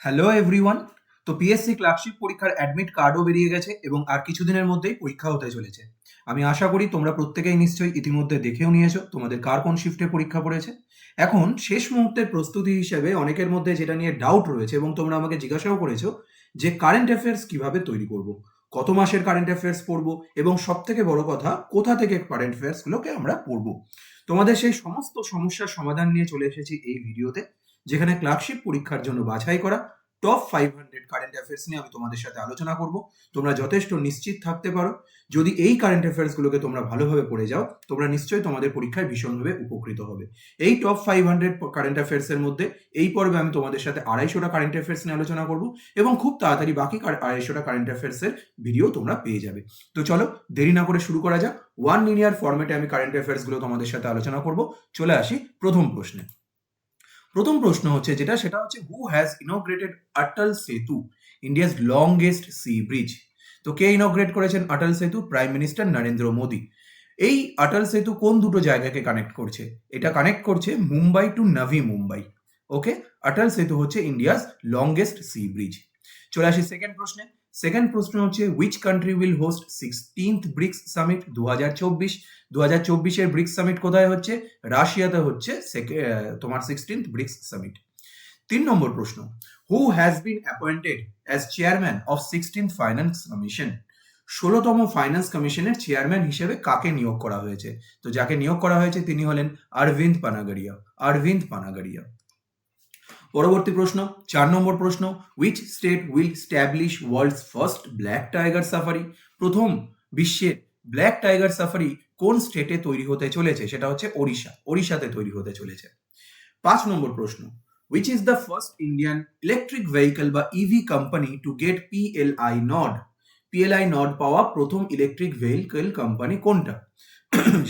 Hello everyone. তো PSC clerkship পরীক্ষার admit কার্ডও বেরিয়ে গেছে এবং আর কিছুদিনের মধ্যেই পরীক্ষা হতে চলেছে। আমি আশা করি তোমরা প্রত্যেকেই নিশ্চয়ই ইতিমধ্যে দেখেও নিয়েছো তোমাদের কার কোন শিফটে পরীক্ষা পড়েছে। এখন শেষ মুহূর্তের প্রস্তুতি হিসেবে অনেকের মধ্যে যেটা নিয়ে ডাউট রয়েছে এবং তোমরা আমাকে জিজ্ঞাসাও করেছো যে কারেন্ট অ্যাফেয়ার্স কিভাবে তৈরি করব, কত মাসের কারেন্ট অ্যাফেয়ার্স পড়বো এবং সব থেকে বড় কথা কোথা থেকে কারেন্ট অ্যাফেয়ার্সগুলোকে আমরা পড়বো। তোমাদের সেই সমস্ত সমস্যার সমাধান নিয়ে চলে এসেছি এই ভিডিওতে, যেখানে ক্লার্কশিপ পরীক্ষার জন্য বাছাই করা টপ 500 কারেন্ট অ্যাফেয়ার্স নিয়ে আমি তোমাদের সাথে আলোচনা করব। তোমরা যথেষ্ট নিশ্চিত থাকতে পারো, যদি এই কারেন্ট অ্যাফেয়ার্সগুলোকে তোমরা ভালোভাবে পড়ে যাও তোমরা নিশ্চয়ই তোমাদের পরীক্ষায় ভীষণভাবে উপকৃত হবে। এই টপ 500 কারেন্ট অ্যাফেয়ার্সের মধ্যে এই পর্বে আমি তোমাদের সাথে 250টা কারেন্ট অ্যাফেয়ার্স নিয়ে আলোচনা করব এবং খুব তাড়াতাড়ি বাকি 250টা কারেন্ট অ্যাফেয়ার্সের ভিডিও তোমরা পেয়ে যাবে। তো চলো দেরি না করে শুরু করা যাক। ওয়ান লিনিয়ার ফরম্যাটে আমি কারেন্ট অ্যাফেয়ার্সগুলো তোমাদের সাথে আলোচনা করব। চলে আসি প্রথম প্রশ্নে। প্রথম প্রশ্ন হচ্ছে সেটা হচ্ছে হু হ্যাজ ইনগ্রেটেড অটল সেতু, ইন্ডিয়াস লংগেস্ট সি ব্রিজ। তো কে ইনগ্রেট করেছেন অটল সেতু? Prime minister Narendra Modi. এই অটল সেতু কোন দুটো জায়গাকে কানেক্ট করছে? এটা কানেক্ট করছে মুম্বাই টু নভি মুম্বাই। ওকে, অটল সেতু হচ্ছে ইন্ডিয়াস লংগেস্ট সি ব্রিজ। চলে আসি সেকেন্ড প্রশ্নে। সেকেন্ড প্রশ্ন হচ্ছে which country will host 16th BRICS summit 2024। 2024-এর ব্রিক্স সামিট কোথায় হচ্ছে? রাশিয়াতে হচ্ছে তোমার 16th ব্রিক্স সামিট। 3 নম্বর প্রশ্ন, who has been appointed as chairman of 16th finance commission. 16তম ফাইন্যান্স কমিশনের চেয়ারম্যান হিসেবে কাকে নিয়োগ করা হয়েছে? তো যাকে নিয়োগ করা হয়েছে তিনি হলেন অরবিন্দ পানাগড়িয়া। অরবিন্দ পানাগড়িয়া। পরবর্তী প্রশ্ন 4 নম্বর প্রশ্ন, which state will establish world's first black tiger safari. প্রথম বিশ্বের ব্ল্যাক টাইগার সাফারি কোন স্টেটে তৈরি হতে চলেছে? সেটা হচ্ছে ওড়িশা। ওড়িশাতে তৈরি হতে চলেছে। 5 নম্বর প্রশ্ন, which is the first Indian electric vehicle বা EV company to get PLI nod. PLI nod পাওয়া প্রথম ইলেকট্রিক ভেহিকল কোম্পানি কোনটা?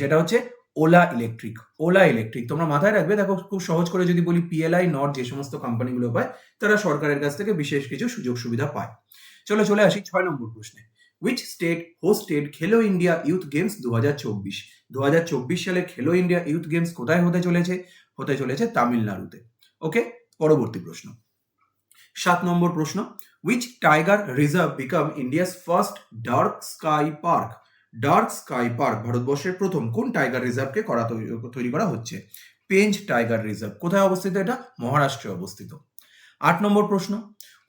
সেটা হচ্ছে ওলা ইলেকট্রিক। ওলা ইলেকট্রিক তোমরা মাথায় রাখবে। দেখো খুব সহজ করে যদি বলি পিএলআই নট যে সমস্ত কোম্পানিগুলো পায় তারা সরকারের কাছ থেকে বিশেষ কিছু সুযোগ সুবিধা পায়। চলে আসি 6 নম্বর প্রশ্নে। উইচ স্টেট হোস্টেড খেলো ইন্ডিয়া ইউথ গেমস 2024। 2024 সালে খেলো ইন্ডিয়া ইউথ গেমস কোথায় হতে চলেছে? হতে চলেছে তামিলনাড়ুতে। ওকে, পরবর্তী প্রশ্ন 7 নম্বর প্রশ্ন, which tiger reserve become India's first dark sky park. Dark sky park ভারতবর্ষের প্রথম কোন টাইগার রিজার্ভকে তৈরি করা হচ্ছে? Pench tiger reserve. কোথায় অবস্থিত এটা? মহারাষ্ট্রে অবস্থিত। 8 নম্বর প্রশ্ন,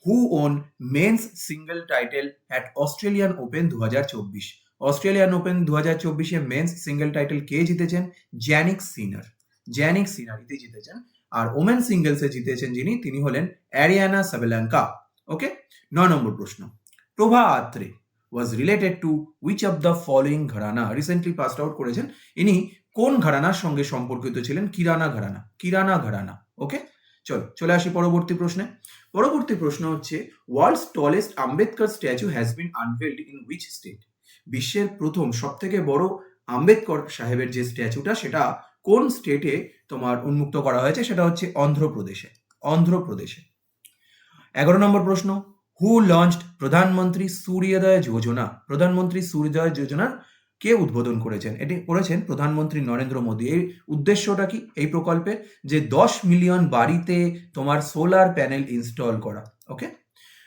who won men's single title at Australian Open 2024। Australian Open 2024-এ মেন্স সিঙ্গেল টাইটেল কে জিতেছেন? জ্যানিক সিনার। জ্যানিক সিনার ইতি জিতেছেন। আর ওমেন সিঙ্গেলসে জিতেছেন যিনি, তিনি হলেন অ্যারিয়ানা সাবেলাঙ্কা। ওকে, 9 নম্বর প্রশ্ন, Prabha Atre was related to which of the following gharana. Recently passed out করেছেন, ইনি কোন ঘরানার সঙ্গে সম্পর্কিত ছিলেন? কিরানা ঘরানা। কিরানা ঘরানা। ওকে, চলে আসি পরবর্তী প্রশ্নে। পরবর্তী প্রশ্ন হচ্ছে world's tallest Ambedkar statue has been unveiled in which state. বিশ্বের প্রথম সব থেকে বড় আম্বেদকর সাহেবের যে স্ট্যাচুটা সেটা কোন স্টেটে তোমার উন্মুক্ত করা হয়েছে? সেটা হচ্ছে অন্ধ্রপ্রদেশে। অন্ধ্রপ্রদেশে। 11 নম্বর প্রশ্ন, হু লঞ্চড প্রধানমন্ত্রী সূর্যোদয় যোজনা। প্রধানমন্ত্রী সূর্যোদয় যোজনা কে উদ্বোধন করেছেন? এটি করেছেন প্রধানমন্ত্রী নরেন্দ্র মোদী। এর উদ্দেশ্যটা কি এই প্রকল্পের? যে 10 মিলিয়ন বাড়িতে তোমার সোলার প্যানেল ইনস্টল করা। ওকে,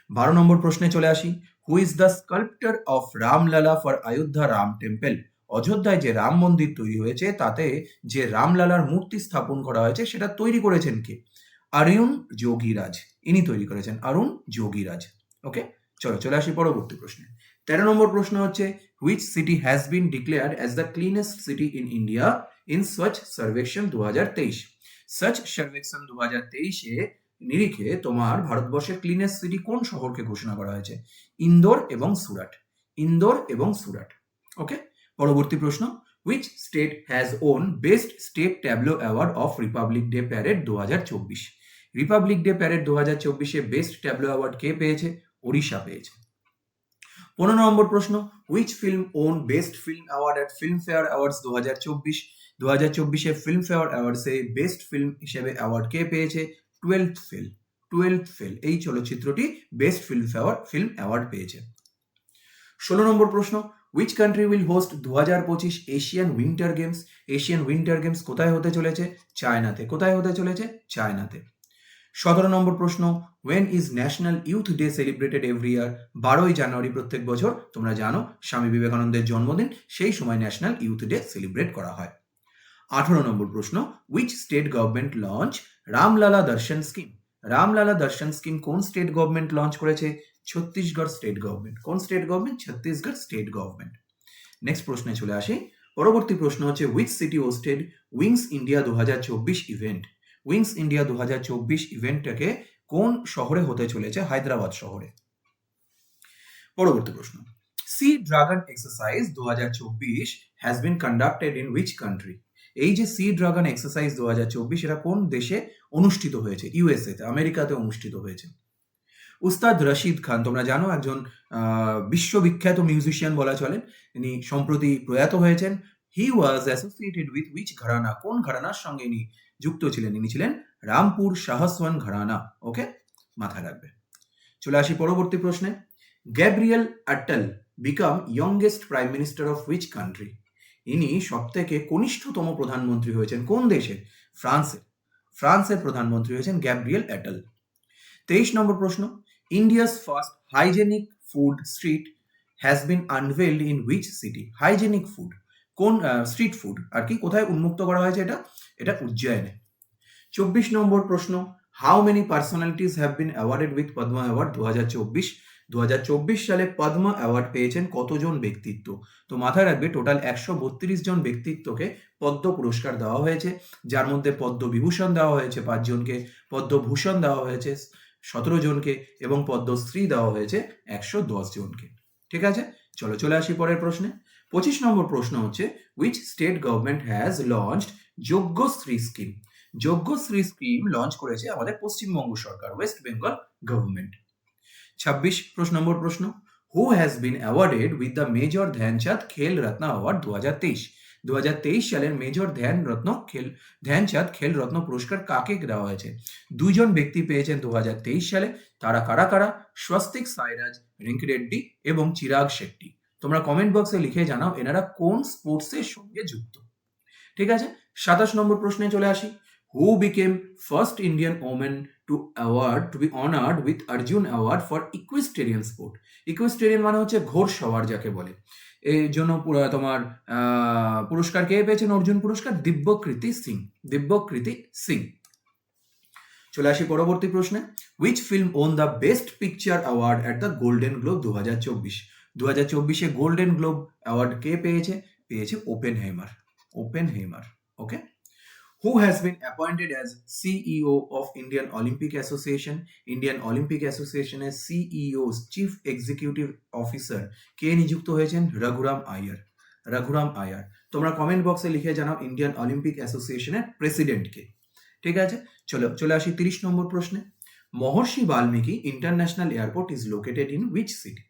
12 নম্বর প্রশ্নে চলে আসি, হু is the sculpture of Ram Lalla for Ayodhya Ram temple. অযোধ্যায় যে রাম মন্দির তৈরি হয়েছে তাতে যে রামলালার মূর্তি স্থাপন করা হয়েছে সেটা তৈরি করেছেন কে? অরুণ যোগীরাজ। ইনি তৈরি করেছেন, অরুণ যোগীরাজ। ওকে, চলে আসি পরবর্তী প্রশ্নে। 13 নম্বর প্রশ্ন হচ্ছে which city has been declared as the cleanest city in India in স্বচ্ছ সর্বেক্ষণ 2023। স্বচ্ছ সর্বেক্ষণ 2023-এ নিরিখে তোমার ভারতবর্ষের ক্লিনেস্ট সিটি কোন শহরকে ঘোষণা করা হয়েছে? ইন্দোর এবং সুরাট। ইন্দোর এবং সুরাট। ওকে, পরবর্তী প্রশ্ন, which state has won best state tableau award of Republic Day Parade 2024। Republic Day parade 2024-এ বেস্ট ট্যাবলো অ্যাওয়ার্ড কে পেয়েছে? ওড়িশা পেয়েছে। 15 নম্বর প্রশ্ন, which film won best film award at Filmfare Awards 2024। 2024-এ ফিল্মফেয়ার অ্যাওয়ার্ডসে বেস্ট ফিল্ম হিসেবে অ্যাওয়ার্ড কে পেয়েছে? 12th fail. 12th ফেল এই চলচ্চিত্রটি বেস্ট ফিল্ম অ্যাওয়ার্ড পেয়েছে। 16 নম্বর প্রশ্ন, which country will host 2025 Asian winter games. Asian winter games কোথায় হতে চলেছে? চায়নাতে। কোথায় হতে চলেছে? চায়নাতে। 17 নম্বর প্রশ্ন, when is national youth day celebrated every year? 12ই জানুয়ারি প্রত্যেক বছর তোমরা জানো স্বামী বিবেকানন্দের জন্মদিন, সেই সময় ন্যাশনাল ইউথ ডে সেলিব্রেট করা হয়। 18 নম্বর প্রশ্ন, which state government launch Ram Lalla দর্শন স্কিম? রামলালা দর্শন স্কিম কোন স্টেট গভর্নমেন্ট লঞ্চ করেছে? Chhattisgarh state government. কোন state government? Chhattisgarh state government. Next প্রশ্নে চলে আসি। পরবর্তী প্রশ্ন হচ্ছে, which city hosted Wings India 2024 event? Wings India 2024 ইভেন্টটাকে কোন শহরে হতে চলেছে? হায়দ্রাবাদ শহরে। পরবর্তী প্রশ্ন, sea dragon exercise 2024 has been conducted in which country? এই যে সি ড্রাগন এক্সারসাইজ 2024 এটা কোন দেশে অনুষ্ঠিত হয়েছে? ইউএসএ তে, আমেরিকাতে অনুষ্ঠিত হয়েছে। উস্তাদ রশিদ খান তোমরা জানো একজন বিশ্ববিখ্যাত মিউজিশিয়ান বলা চলে, তিনি সম্প্রতি প্রয়াত হয়েছেন। হি ওয়াজ অ্যাসোসিয়েটেড উইথ উইচ ঘরানা? কোন ঘরানার সঙ্গে ইনি যুক্ত ছিলেন? ইনি ছিলেন রামপুর শাহসওয়ান ঘরানা। ওকে, মাথায় রাখবে। চলে আসি পরবর্তী প্রশ্নে। গ্যাব্রিয়েল আটল become youngest prime minister of which country? ইনি সবথেকে কনিষ্ঠতম প্রধানমন্ত্রী হয়েছেন কোন দেশে? ফ্রান্সের। ফ্রান্সের প্রধানমন্ত্রী হয়েছেন গ্যাব্রিয়েল অ্যাটল। 23 নম্বর প্রশ্ন, India's first hygienic food street has been unveiled in which city? Hygienic food কোন স্ট্রিট ফুড আর কি কোথায় উন্মুক্ত করা হয়েছে? এটা উজ্জয়নে। 24 নম্বর প্রশ্ন, how many personalities have been awarded with পদ্ম অ্যাওয়ার্ড 2024? 2024 সালে পদ্ম অ্যাওয়ার্ড পেয়েছেন কতজন ব্যক্তিত্ব? তো মাথায় রাখবে টোটাল 132 জন ব্যক্তিত্বকে পদ্ম পুরস্কার দেওয়া হয়েছে, যার মধ্যে পদ্ম বিভূষণ দেওয়া হয়েছে 5 জনকে, পদ্মভূষণ দেওয়া হয়েছে 17 জনকে এবং পদ্মশ্রী দেওয়া হয়েছে 110 জনকে। ঠিক আছে, চলে আসি পরের প্রশ্নে। 25 নম্বর প্রশ্ন হচ্ছে, which state government has launched Yogyashree scheme? Yogyashree scheme launch করেছে আমাদের পশ্চিমবঙ্গ সরকার, ওয়েস্ট বেঙ্গল গভর্নমেন্ট। 26 নম্বর প্রশ্ন, who has been awarded with the major Dhyanchand Khel Ratna award 2023? 2023 সালের মেজর ধ্যানচাঁদ খেল রত্ন পুরস্কার কাকে দেওয়া হয়েছে? 2 জন ব্যক্তি পেয়েছেন 2023 সালে। তারা কারা? স্বস্তিক সাইরাজ রিঙ্কি রেড্ডি এবং চিরাগ শেট্টি। তোমরা কমেন্ট বক্সে লিখে জানাও এনারা কোন স্পোর্টসের সঙ্গে যুক্ত। ঠিক আছে, 27 নম্বর প্রশ্নে চলে আসি। Who became first Indian women to be honoured with Arjuna award for equestrian sport? Equestrian মানে হচ্ছে ঘোড়সওয়ার যাকে বলে। এই জন্য তোমার পুরস্কার কে পেয়েছেন অর্জুন পুরস্কার? দিব্যকৃতি সিং। চলে আসি পরবর্তী প্রশ্নে। Which film won the best picture award at the Golden Globe 2024? 2024 Golden Globe award কে পেয়েছে Oppenheimer. Okay. Who has been appointed as CEO of Indian Olympic Association? Indian Olympic Association এর CEO চিফ এক্সিকিউটিভ অফিসার কে নিযুক্ত হয়েছেন? রঘুরাম আয়ার। তোমরা comment বক্সে লিখে জানাও ইন্ডিয়ান অলিম্পিক অ্যাসোসিয়েশনের প্রেসিডেন্ট কে। ঠিক আছে, চলে আসি 30 নম্বর প্রশ্নে। Maharshi Valmiki international airport is located in which city?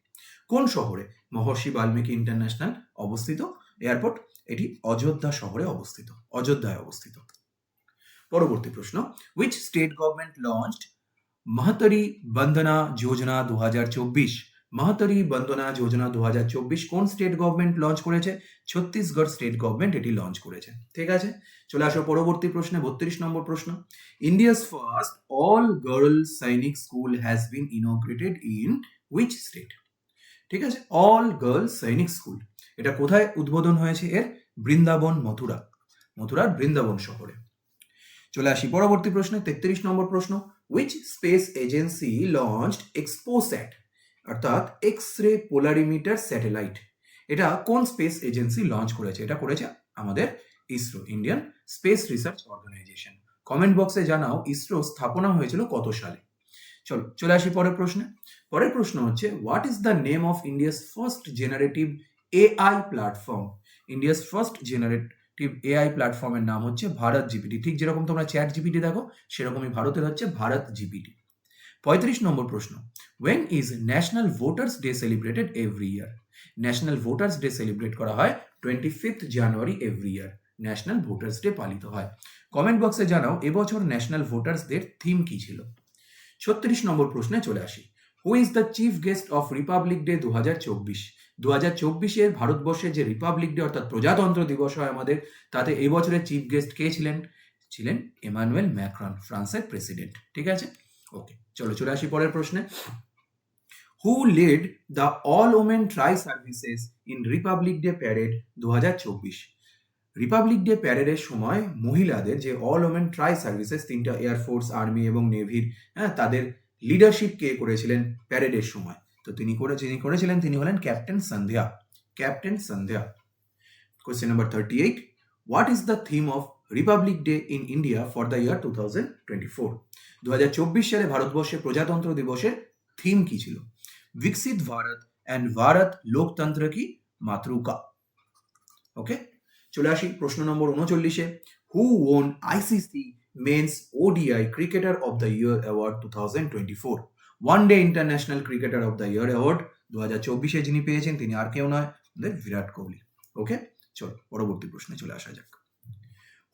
কোন শহরে মহর্ষি বাল্মীকি ইন্টারন্যাশনাল এয়ারপোর্ট? এটি অযোধ্যায় অবস্থিত। পরবর্তী প্রশ্ন, হুইচ স্টেট গভর্নমেন্ট লঞ্চড মহতরি বন্দনা যোজনা 2024? মহতরি বন্দনা যোজনা 2024 কোন স্টেট গভর্নমেন্ট লঞ্চ করেছে? ছত্তিশগড় স্টেট গভর্নমেন্ট এটি লঞ্চ করেছে। ঠিক আছে, চলে আসো পরবর্তী প্রশ্নে। 32 নম্বর প্রশ্ন, India's first all girl Sainik school has been inaugurated in which state? ঠিক আছে, অল গার্ল সৈনিক স্কুল এটা কোথায় উদ্বোধন হয়েছে? এর বৃন্দাবন, মথুরার বৃন্দাবন শহরে। চলে আসি পরবর্তী প্রশ্নে। 33 নম্বর প্রশ্ন, উইচ স্পেস এজেন্সি লঞ্চড এক্সপোস্যাট অর্থাৎ এক্স রে পোলারিমিটার স্যাটেলাইট? এটা কোন স্পেস এজেন্সি লঞ্চ করেছে? এটা করেছে আমাদের ISRO, Indian space research organisation. Comment বক্সে জানাও ইসরো স্থাপনা হয়েছিল কত সালে। চলে আসি পরের প্রশ্নে। পরের প্রশ্ন হচ্ছে, what is the name of India's first generative AI platform? India's first generative AI প্ল্যাটফর্মের নাম হচ্ছে ভারত জিপিটি। ঠিক যেরকম তোমরা চ্যাট জিপিটি দেখো সেরকমই ভারতের হচ্ছে ভারত জিপিটি। 35 নম্বর প্রশ্ন, when is national voters day celebrated every year? National voters day celebrate করা হয় 25 জানুয়ারি every year. National voters day পালিত হয়। কমেন্ট বক্সে জানাও এবছর ন্যাশনাল ভোটার্স ডে থিম কি ছিল। 36 নম্বর প্রশ্নে চলে আসি। হু is the chief guest of Republic day 2024? 2024 ভারতবর্ষের যে রিপাবলিক ডে অর্থাৎ প্রজাতন্ত্র দিবস হয় আমাদের, তাতে এই বছরের চিফ গেস্ট কে ছিলেন? ছিলেন এমানুয়েল ম্যাক্রন, ফ্রান্সের প্রেসিডেন্ট। ঠিক আছে, ওকে, চলে আসি পরের প্রশ্নে। Who lead the all women tri services in Republic Day parade 2024? Republic Day প্যারেডের সময় মহিলাদের যে অল ওমেন ট্রাই সার্ভিসেস, তিনটা এয়ারফোর্স, আর্মি এবং নেভির, হ্যাঁ, তাদের লিডারশিপ কে করেছিলেন প্যারেডের সময়? তো যিনি করেছিলেন তিনি হলেন captain Sandhya. Captain Sandhya. Question number 38, what is the theme of Republic day in India for the year 2024? 2024 সালে ভারতবর্ষে প্রজাতন্ত্র দিবসের থিম কি ছিল? विकसित भारत एंड भारत लोकतंत्र की मातृका। ओके, चले आसि प्रश्न नम्बर 39। हु वोन ICC men's ODI cricketer of the year award 2024? One day international cricketer of the year award 2024 যিনি পেয়েছেন তিনি আর কেউ নয়, আমাদের বিরাট কোহলি। ওকে, চলো পরবর্তী প্রশ্নে চলে আসা যাক।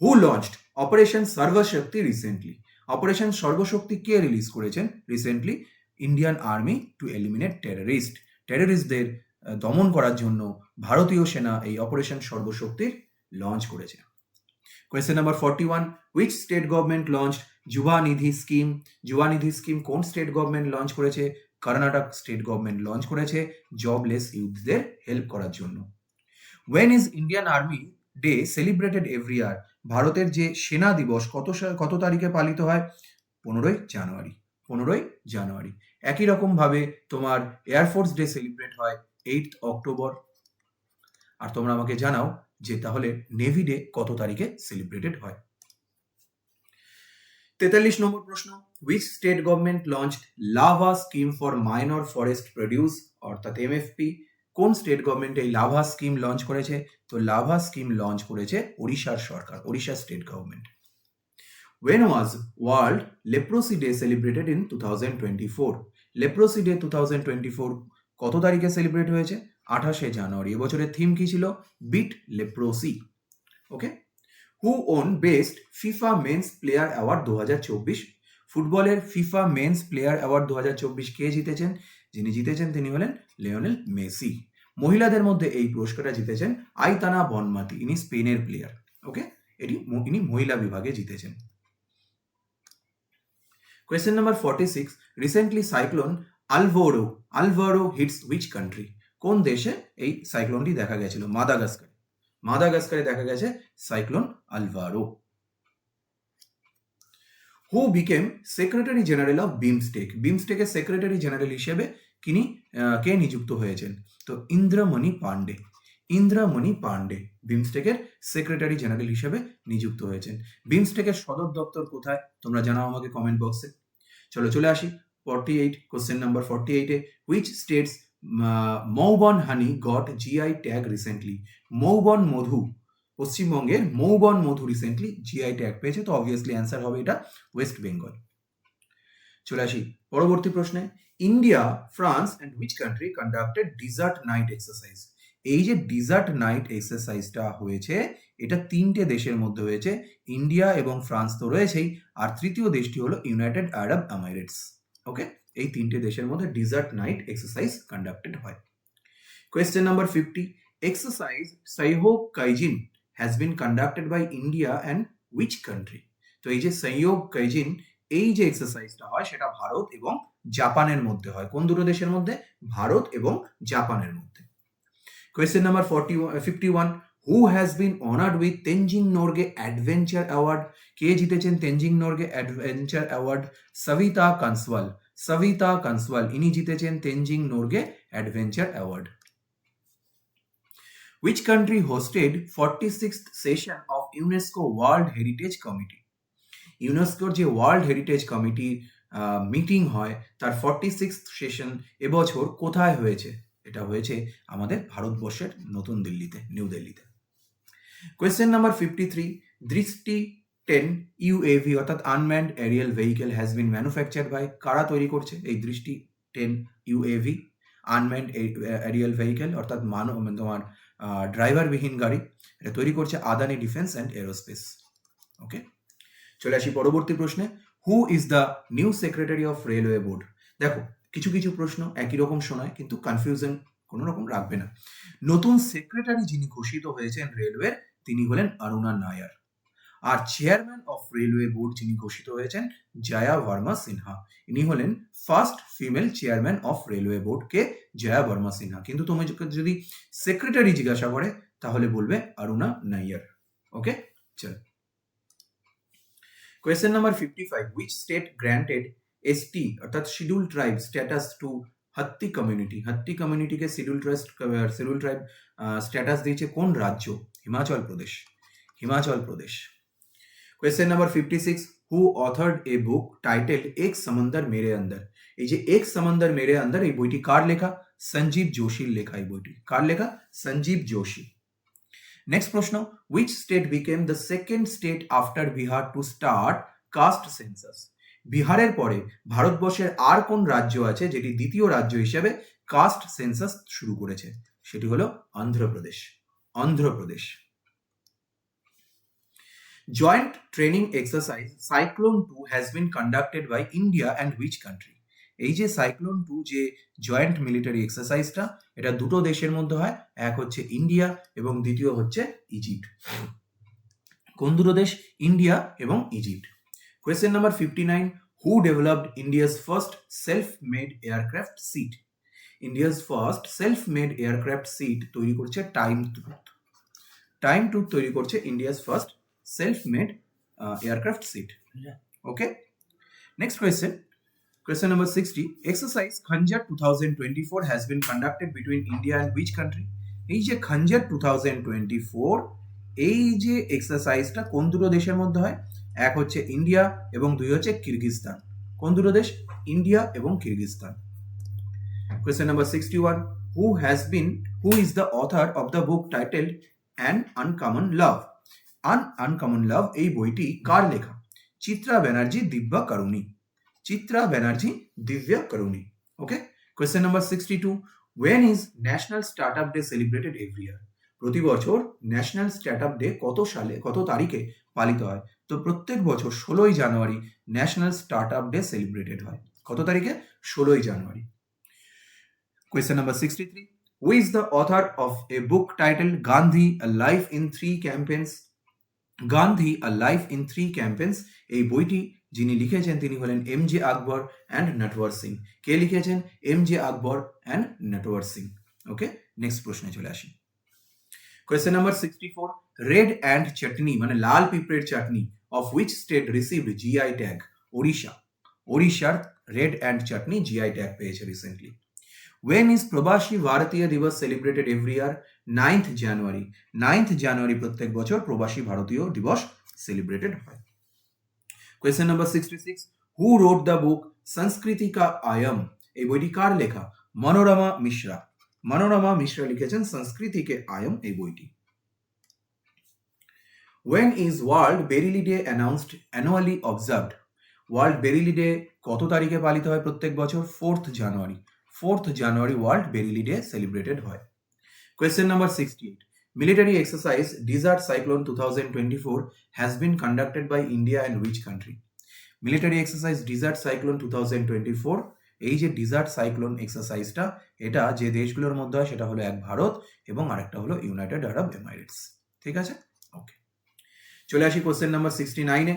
Who launched operation Sarvashakti recently? Operation Sarvashakti কে রিলিজ করেছেন recently? Indian army to eliminate terrorist. টেররিস্টদের দমন করার জন্য ভারতীয় সেনা এই অপারেশন সর্বশক্তির লঞ্চ করেছে। Question number 41, which state government launch Yuva Nidhi scheme? Yuva Nidhi scheme কোন স্টেট গভর্নমেন্ট লঞ্চ করেছে? কর্ণাটক স্টেট গভর্নমেন্ট লঞ্চ করেছে জবলেস ইউথদের হেল্প করার জন্য। When is Indian army day celebrated every year? ভারতের যে সেনা দিবস কত তারিখে পালিত হয়? 15ই জানুয়ারি। 15ই জানুয়ারি। একই রকম ভাবে তোমার এয়ারফোর্স ডে সেলিব্রেট হয় 8th অক্টোবর। আর তোমরা আমাকে জানাও যে তাহলে নেভি ডে কত তারিখে সেলিব্রেটেড হয়। 43 নম্বর প্রশ্ন, which state government launched Labha scheme for minor forest produce, অর্থাৎ এমএফপি? কোন স্টেট গভর্নমেন্ট এই লাভা স্কিম লঞ্চ করেছে? তো লাভা স্কিম লঞ্চ করেছে ওড়িশার সরকার, Odisha state government. When was World Leprosy Day celebrated in 2024? Leprosy Day 2024 কত তারিখে সেলিব্রেট হয়েছে? 28শে জানুয়ারি। এবছরের থিম কি ছিল? Beat leprosy. Okay, who won best FIFA men's player award 2024? ফুটবলের ফিফা মেন্স প্লেয়ার অ্যাওয়ার্ড 2024 কে জিতেছেন? যিনি জিতেছেন তিনি হলেন লিওনেল মেসি। মহিলাদের মধ্যে এই পুরস্কারটা জিতেছেন আইতানা বনমাতি, ইনি স্পেনের প্লেয়ার। ওকে, ইনি মহিলা বিভাগে জিতেছেন। Question number 46, recently cyclone Alvaro hits which country? কোন দেশে এই সাইক্লোনটি দেখা গেছিল? মাদাগাস্কারে দেখা গেছে cyclone Alvaro. Who became secretary general of BIMSTEC? বিমস্টেকের সেক্রেটারি জেনারেল হিসেবে কে নিযুক্ত হয়েছেন? তো ইন্দ্রমণি পান্ডে। ইন্দ্রমণি পান্ডে বিমস্টেকের সেক্রেটারি জেনারেল হিসেবে নিযুক্ত হয়েছেন। বিমস্টেকের সদর দপ্তর কোথায়? তোমরা জানাও আমাকে কমেন্ট বক্সে। চলে আসি 48, কোশ্চেন নাম্বার 48-এ, which states Mouban honey got GI tag recently? Mouban মধু, পশ্চিমবঙ্গের মৌবন মধু রিসেন্টলি জিআই ট্যাগ পেয়েছে। তো অবভিয়াসলি অ্যান্সার হবে এটা ওয়েস্ট বেঙ্গল। চলে আসি পরবর্তী প্রশ্নে, India, France and which country conducted desert knight exercise? এই যে ডিজার্ট নাইট এক্সারসাইজটা হয়েছে এটা 3টে দেশের মধ্যে হয়েছে, ইন্ডিয়া এবং ফ্রান্স তো রয়েছেই, আর তৃতীয় দেশটি হলো ইউনাইটেড আরব এমিরেটস। ওকে, এই 3টে দেশের মধ্যে ডিজার্ট নাইট এক্সারসাইজ কন্ডাক্টেড হয়। Question number 50, exercise Sahyog Kaijin has been conducted by India and which country? তো এই যে সহযোগ কাইজিন, এই যে এক্সারসাইজটা হয় সেটা ভারত এবং জাপানের মধ্যে হয়। কোন দুটো দেশের মধ্যে? ভারত এবং জাপানের মধ্যে। Question number 51, who has been honored with Tenzing Norgay Adventure Award? কে জিতেছেন তেনজিং নরগে অ্যাডভেঞ্চার অ্যাওয়ার্ড? সবিতা কানসওয়াল। সবিতা কানসওয়াল ইনি জিতেছেন Tenzing Norgay adventure award. Which country hosted 46th session of UNESCO World Heritage Committee? ইউনেস্কোর যে ওয়ার্ল্ড হেরিটেজ কমিটি মিটিং হয় তার 46th সেশন এবছর কোথায় হয়েছে? এটা হয়েছে আমাদের ভারতবর্ষের নতুন দিল্লিতে, নিউ দিল্লিতে। কোয়েশ্চেন নাম্বার 53, দৃষ্টি 10 ইউএভি অর্থাৎ unmanned aerial vehicle has been manufactured by? কারা তৈরি করছে এই দৃষ্টি 10 ইউএভি আনম্যান্ড এরিয়াল ভেহিকেল অর্থাৎ তোমার ড্রাইভারবিহীন গাড়ি? এটা তৈরি করছে আদানি ডিফেন্স অ্যান্ড এরোস্পেস। ওকে, চলে আসি পরবর্তী প্রশ্নে, হু is the new secretary of railway board? দেখো কিছু কিছু প্রশ্ন একই রকম শোনায় কিন্তু কনফিউশন কোনো রকম রাখবে না। নতুন সেক্রেটারি যিনি ঘোষিত হয়েছেন রেলওয়ের তিনি হলেন অরুণা নায়ার। আর চেয়ারম্যান অফ রেলওয়ে বোর্ড যিনি ঘোষিত হয়েছেন জয়া ভার্মা সিনহা, ইনি হলেন first female chairman of railway board কে জয়া ভার্মা সিনহা। কিন্তু তুমি যদি সেক্রেটারি জিজ্ঞাসা করে তাহলে বলবে অরুণা নাইয়ার। ওকে, চল। Question number 55, which state granted ST অর্থাৎ schedule tribe status to Hatti community? Hatti কমিউনিটিকে শিডিউল ট্রাইব স্ট্যাটাস দিয়েছে কোন রাজ্য? Himachal Pradesh. Himachal Pradesh. Question number 56, who authored a book titled Ek Samandar মেরে আন্দার? এই যে এক সমন্দর মেরে আন্দার, এই বইটি কার লেখা? সঞ্জীব যোশীর লেখা এই বইটি। কার লেখা? সঞ্জীব যোশী। নেক্সট প্রশ্ন, which state became the second state after Bihar to start caste census? বিহারের পরে ভারতবর্ষের আর কোন রাজ্য আছে যেটি দ্বিতীয় রাজ্য হিসেবে কাস্ট সেন্সাস শুরু করেছে? সেটি হলো Andhra Pradesh. Andhra Pradesh. Joint training exercise cyclone 2 has been conducted by India and which country? এই যে সাইক্লোন 2 যে জয়েন্ট মিলিটারি এক্সারসাইজটা, এটা দুটো দেশের মধ্যে হয়, এক হচ্ছে ইন্ডিয়া এবং দ্বিতীয় হচ্ছে ইজিপ্ট। কোন দুটো দেশ? ইন্ডিয়া এবং Egypt. Question number 59, who developed India's first self made aircraft seat? India's first self made aircraft seat তৈরি করছে টাইম টুথ। টাইম টুথ তৈরি করছে India's first self made aircraft seat. Okay, next question. Question number 60, exercise Khanjar 2024 has been conducted between India and which country? এই যে Khanjar 2024, এই যে এক্সারসাইজটা কোন দুটো দেশের মধ্যে হয়? এক হচ্ছে ইন্ডিয়া এবং দুই হচ্ছে কিরগিজস্তান। কোন দুটো দেশ? ইন্ডিয়া এবং Kyrgyzstan. Question number 61, who is the author of the book titled An Uncommon Love? An Uncommon Love এই বইটি কার লেখা? Chitra Banerjee, Divya Karuni. Chitra Banerjee, Divya Karuni. Okay, question number 62, when is national startup day celebrated every year? প্রতি বছর ন্যাশনাল স্টার্টআপ ডে কত সালে, কত তারিখে পালিত হয়? তো প্রত্যেক বছর 16ই জানুয়ারি ন্যাশনাল স্টার্টআপ ডে সেলিব্রেটেড হয়। কত তারিখে? 16ই জানুয়ারি। Question number 63, who is the author of a book titled Gandhi a life in 3 campaigns? Gandhi a life in 3 campaigns এই বইটি যিনি লিখেছেন তিনি হলেন এম.জে. আকবর অ্যান্ড নটওয়ার সিং। কে লিখেছেন? M J. Akbar and Natwar Singh. Okay, next প্রশ্নে চলে আসি। Question number 64, red ant chutney মানে লাল পিঁপড়ের চাটনি of which state received GI tag? Odisha. ওড়িশার red ant chutney GI tag পেয়েছে রিসেন্টলি। When is প্রবাসী ভারতীয় দিবস সেলিব্রেটেড এভরি ইয়ার? 9th জানুয়ারি। 9th জানুয়ারি প্রত্যেক বছর প্রবাসী ভারতীয় দিবস সেলিব্রেটেড হয়। Question number 66, who wrote the book সংস্কৃতি কা আয়ম? এই বইটি কার লেখা? মনোরমা মিশ্রা। মনোরমা মিশ্রা লিখেছেন সংস্কৃতি কে আয়ম এই বইটি। When is world verily day announced annually observed? World verily day কত তারিখে পালিত হয় প্রত্যেক বছর? 4th জানুয়ারি। 4th জানুয়ারি ওয়ার্ল্ড বেরিলি ডে সেলিব্রেটেড হয়। Question number 68, military exercise Desert Cyclone 2024 has been conducted by India and which country? Military exercise Desert Cyclone 2024, এই যে dessert cyclone এক্সারসাইজটা, এটা যে দেশগুলোর মধ্যে হয় সেটা হলো এক ভারত এবং আরেকটা হলো ইউনাইটেড আরব এমিরেটস। ঠিক আছে, ওকে, চলে আসি কোশ্চেন নাম্বার 69-এ।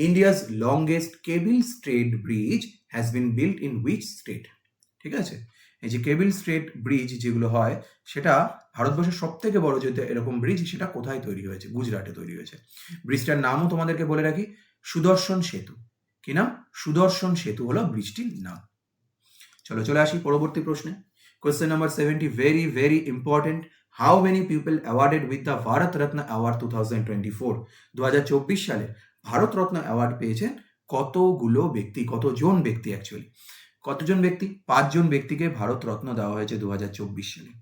India's longest cable stayed bridge has been built in which state? ঠিক আছে, এই যে কেবল স্ট্রেট ব্রিজ যেগুলো হয় সেটা ভারতবর্ষের সব থেকে বড় যেটা এরকম ব্রিজ, সেটা কোথায় তৈরি হয়েছে? গুজরাটে তৈরি হয়েছে। ব্রিজটার নামও তোমাদেরকে বলে রাখি, সুদর্শন সেতু। কি নাম? সুদর্শন সেতু হলো ব্রিজটির নাম। চলো চলে আসি পরবর্তী প্রশ্নে। Question number 70, very very important, how many people awarded with the Bharat Ratna award 2024? 2024 সালে ভারত রত্ন অ্যাওয়ার্ড পেয়েছেন কতগুলো ব্যক্তি, কতজন ব্যক্তি অ্যাকচুয়ালি? কতজন ব্যক্তি? 5 জন ব্যক্তিকে ভারত রত্ন দেওয়া হয়েছে 2024 সালে।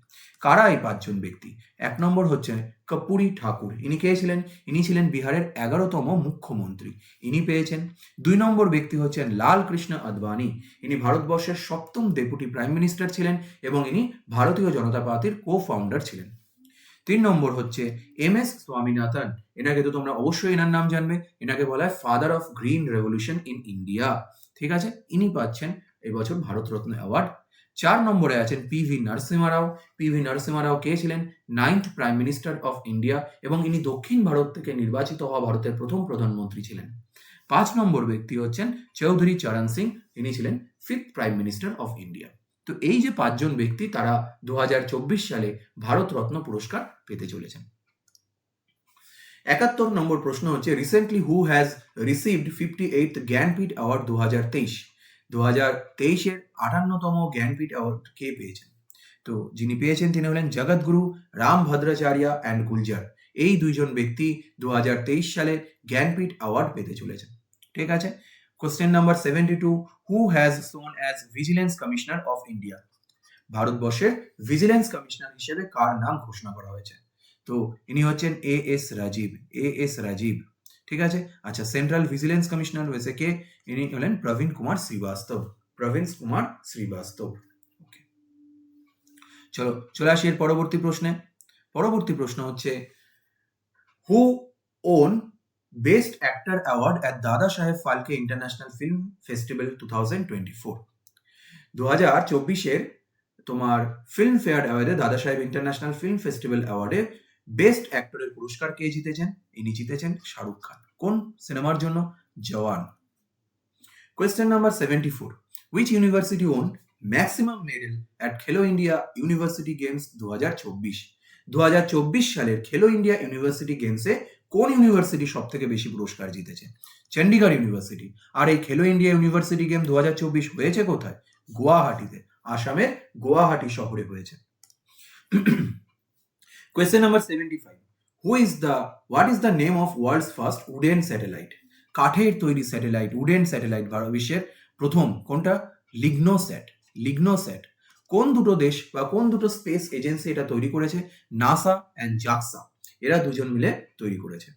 কারা এই 5 জন ব্যক্তি? 1 নম্বর হচ্ছে কর্পূরী ঠাকুর। ইনি কে ছিলেন? ইনি ছিলেন বিহারের 11তম মুখ্যমন্ত্রী, ইনি পেয়েছেন। 2 নম্বর ব্যক্তি হচ্ছেন লাল কৃষ্ণ আদবানি, ইনি ভারতবর্ষের 7ম ডেপুটি প্রাইম মিনিস্টার ছিলেন এবং ইনি ভারতীয় জনতা পার্টির কো-ফাউন্ডার ছিলেন। 3 নম্বর হচ্ছে এম.এস. স্বামীনাথন, এনাকে তো তোমরা অবশ্যই এনার নাম জানবে, এনাকে বলা হয় father of green revolution in India. ঠিক আছে, ইনি পাচ্ছেন এবছর ভারতরত্ন অ্যাওয়ার্ড। 4 নম্বরে আছেন পিভি নরসিংহ রাও। পিভি নরসিংহ রাও কে ছিলেন? 9th prime minister of India এবং ইনি দক্ষিণ ভারত থেকে নির্বাচিত হওয়া ভারতের প্রথম প্রধানমন্ত্রী ছিলেন। 5 নম্বর ব্যক্তি হচ্ছেন চৌধুরী চরণ সিং, তিনি ছিলেন 5th prime minister of India. তো এই যে 5 জন ব্যক্তি তারা 2024 সালে ভারতরত্ন পুরস্কার পেতে চলেছেন। 71 নম্বর প্রশ্ন হচ্ছে recently who has received 58th Jnanpith award 2023। 2023 এর 58তম জ্ঞানপীঠ অ্যাওয়ার্ড কে পেয়েছেন? তো যিনি পেয়েছেন তিনি হলেন জগৎগুরু রাম ভদ্রাচার্য অ্যান্ড গুলজার। এই দুইজন ব্যক্তি 2023 সালে জ্ঞানপীঠ অ্যাওয়ার্ড পেতে চলেছেন। ঠিক আছে। Question number 72, who has sworn as vigilance commissioner of India? ভারতবর্ষের ভিজিলেন্স কমিশনার হিসেবে কার নাম ঘোষণা করা হয়েছে? তো ইনি হচ্ছেন এএস রাজীব। এএস রাজীব। ঠিক আছে। আচ্ছা, সেন্ট্রাল ভিজিলেন্স কমিশনার হয়েছে কে? ইনি হলেন প্রবীণ কুমার শ্রীবাস্তব। প্রবীণ কুমার শ্রীবাস্তব। ওকে, চলো চলে আসি এর পরবর্তী প্রশ্নে। পরবর্তী প্রশ্ন হচ্ছে হু won best actor award at দাদা সাহেব ফালকে ইন্টারন্যাশনাল ফিল্ম ফেস্টিভ্যাল 2024? 2024-এর তোমার ফিল্ম ফেয়ার অ্যাওয়ার্ডে দাদা সাহেব ইন্টারন্যাশনাল ফিল্ম ফেস্টিভ্যাল অ্যাওয়ার্ডে বেস্ট অ্যাক্টরের পুরস্কার কে জিতেছেন? ইনি জিতেছেন শাহরুখ খান। কোন সিনেমার জন্য? Jawan. Question number 74, which university won maximum medal at Khelo India university games 2024? 2024 সালের খেলো ইন্ডিয়া ইউনিভার্সিটি গেমসে কোন ইউনিভার্সিটি সব থেকে বেশি পুরস্কার জিতেছে? চণ্ডীগড় ইউনিভার্সিটি। আর এই খেলো ইন্ডিয়া ইউনিভার্সিটি গেম 2024 হয়েছে কোথায়? গুয়াহাটিতে। আসামের গুয়াহাটি শহরে হয়েছে। Question number 75, what is the name of world's first wooden satellite? কাঠের তৈরি স্যাটেলাইট, উডেন স্যাটেলাইট বিশ্বের প্রথম কোনটা? লিগনোস্যাট। লিগনোস্যাট। কোন দুটো দেশ বা কোন দুটো স্পেস এজেন্সি এটা তৈরি করেছে? NASA and JAXA. এরা দুজন মিলে তৈরি করেছে।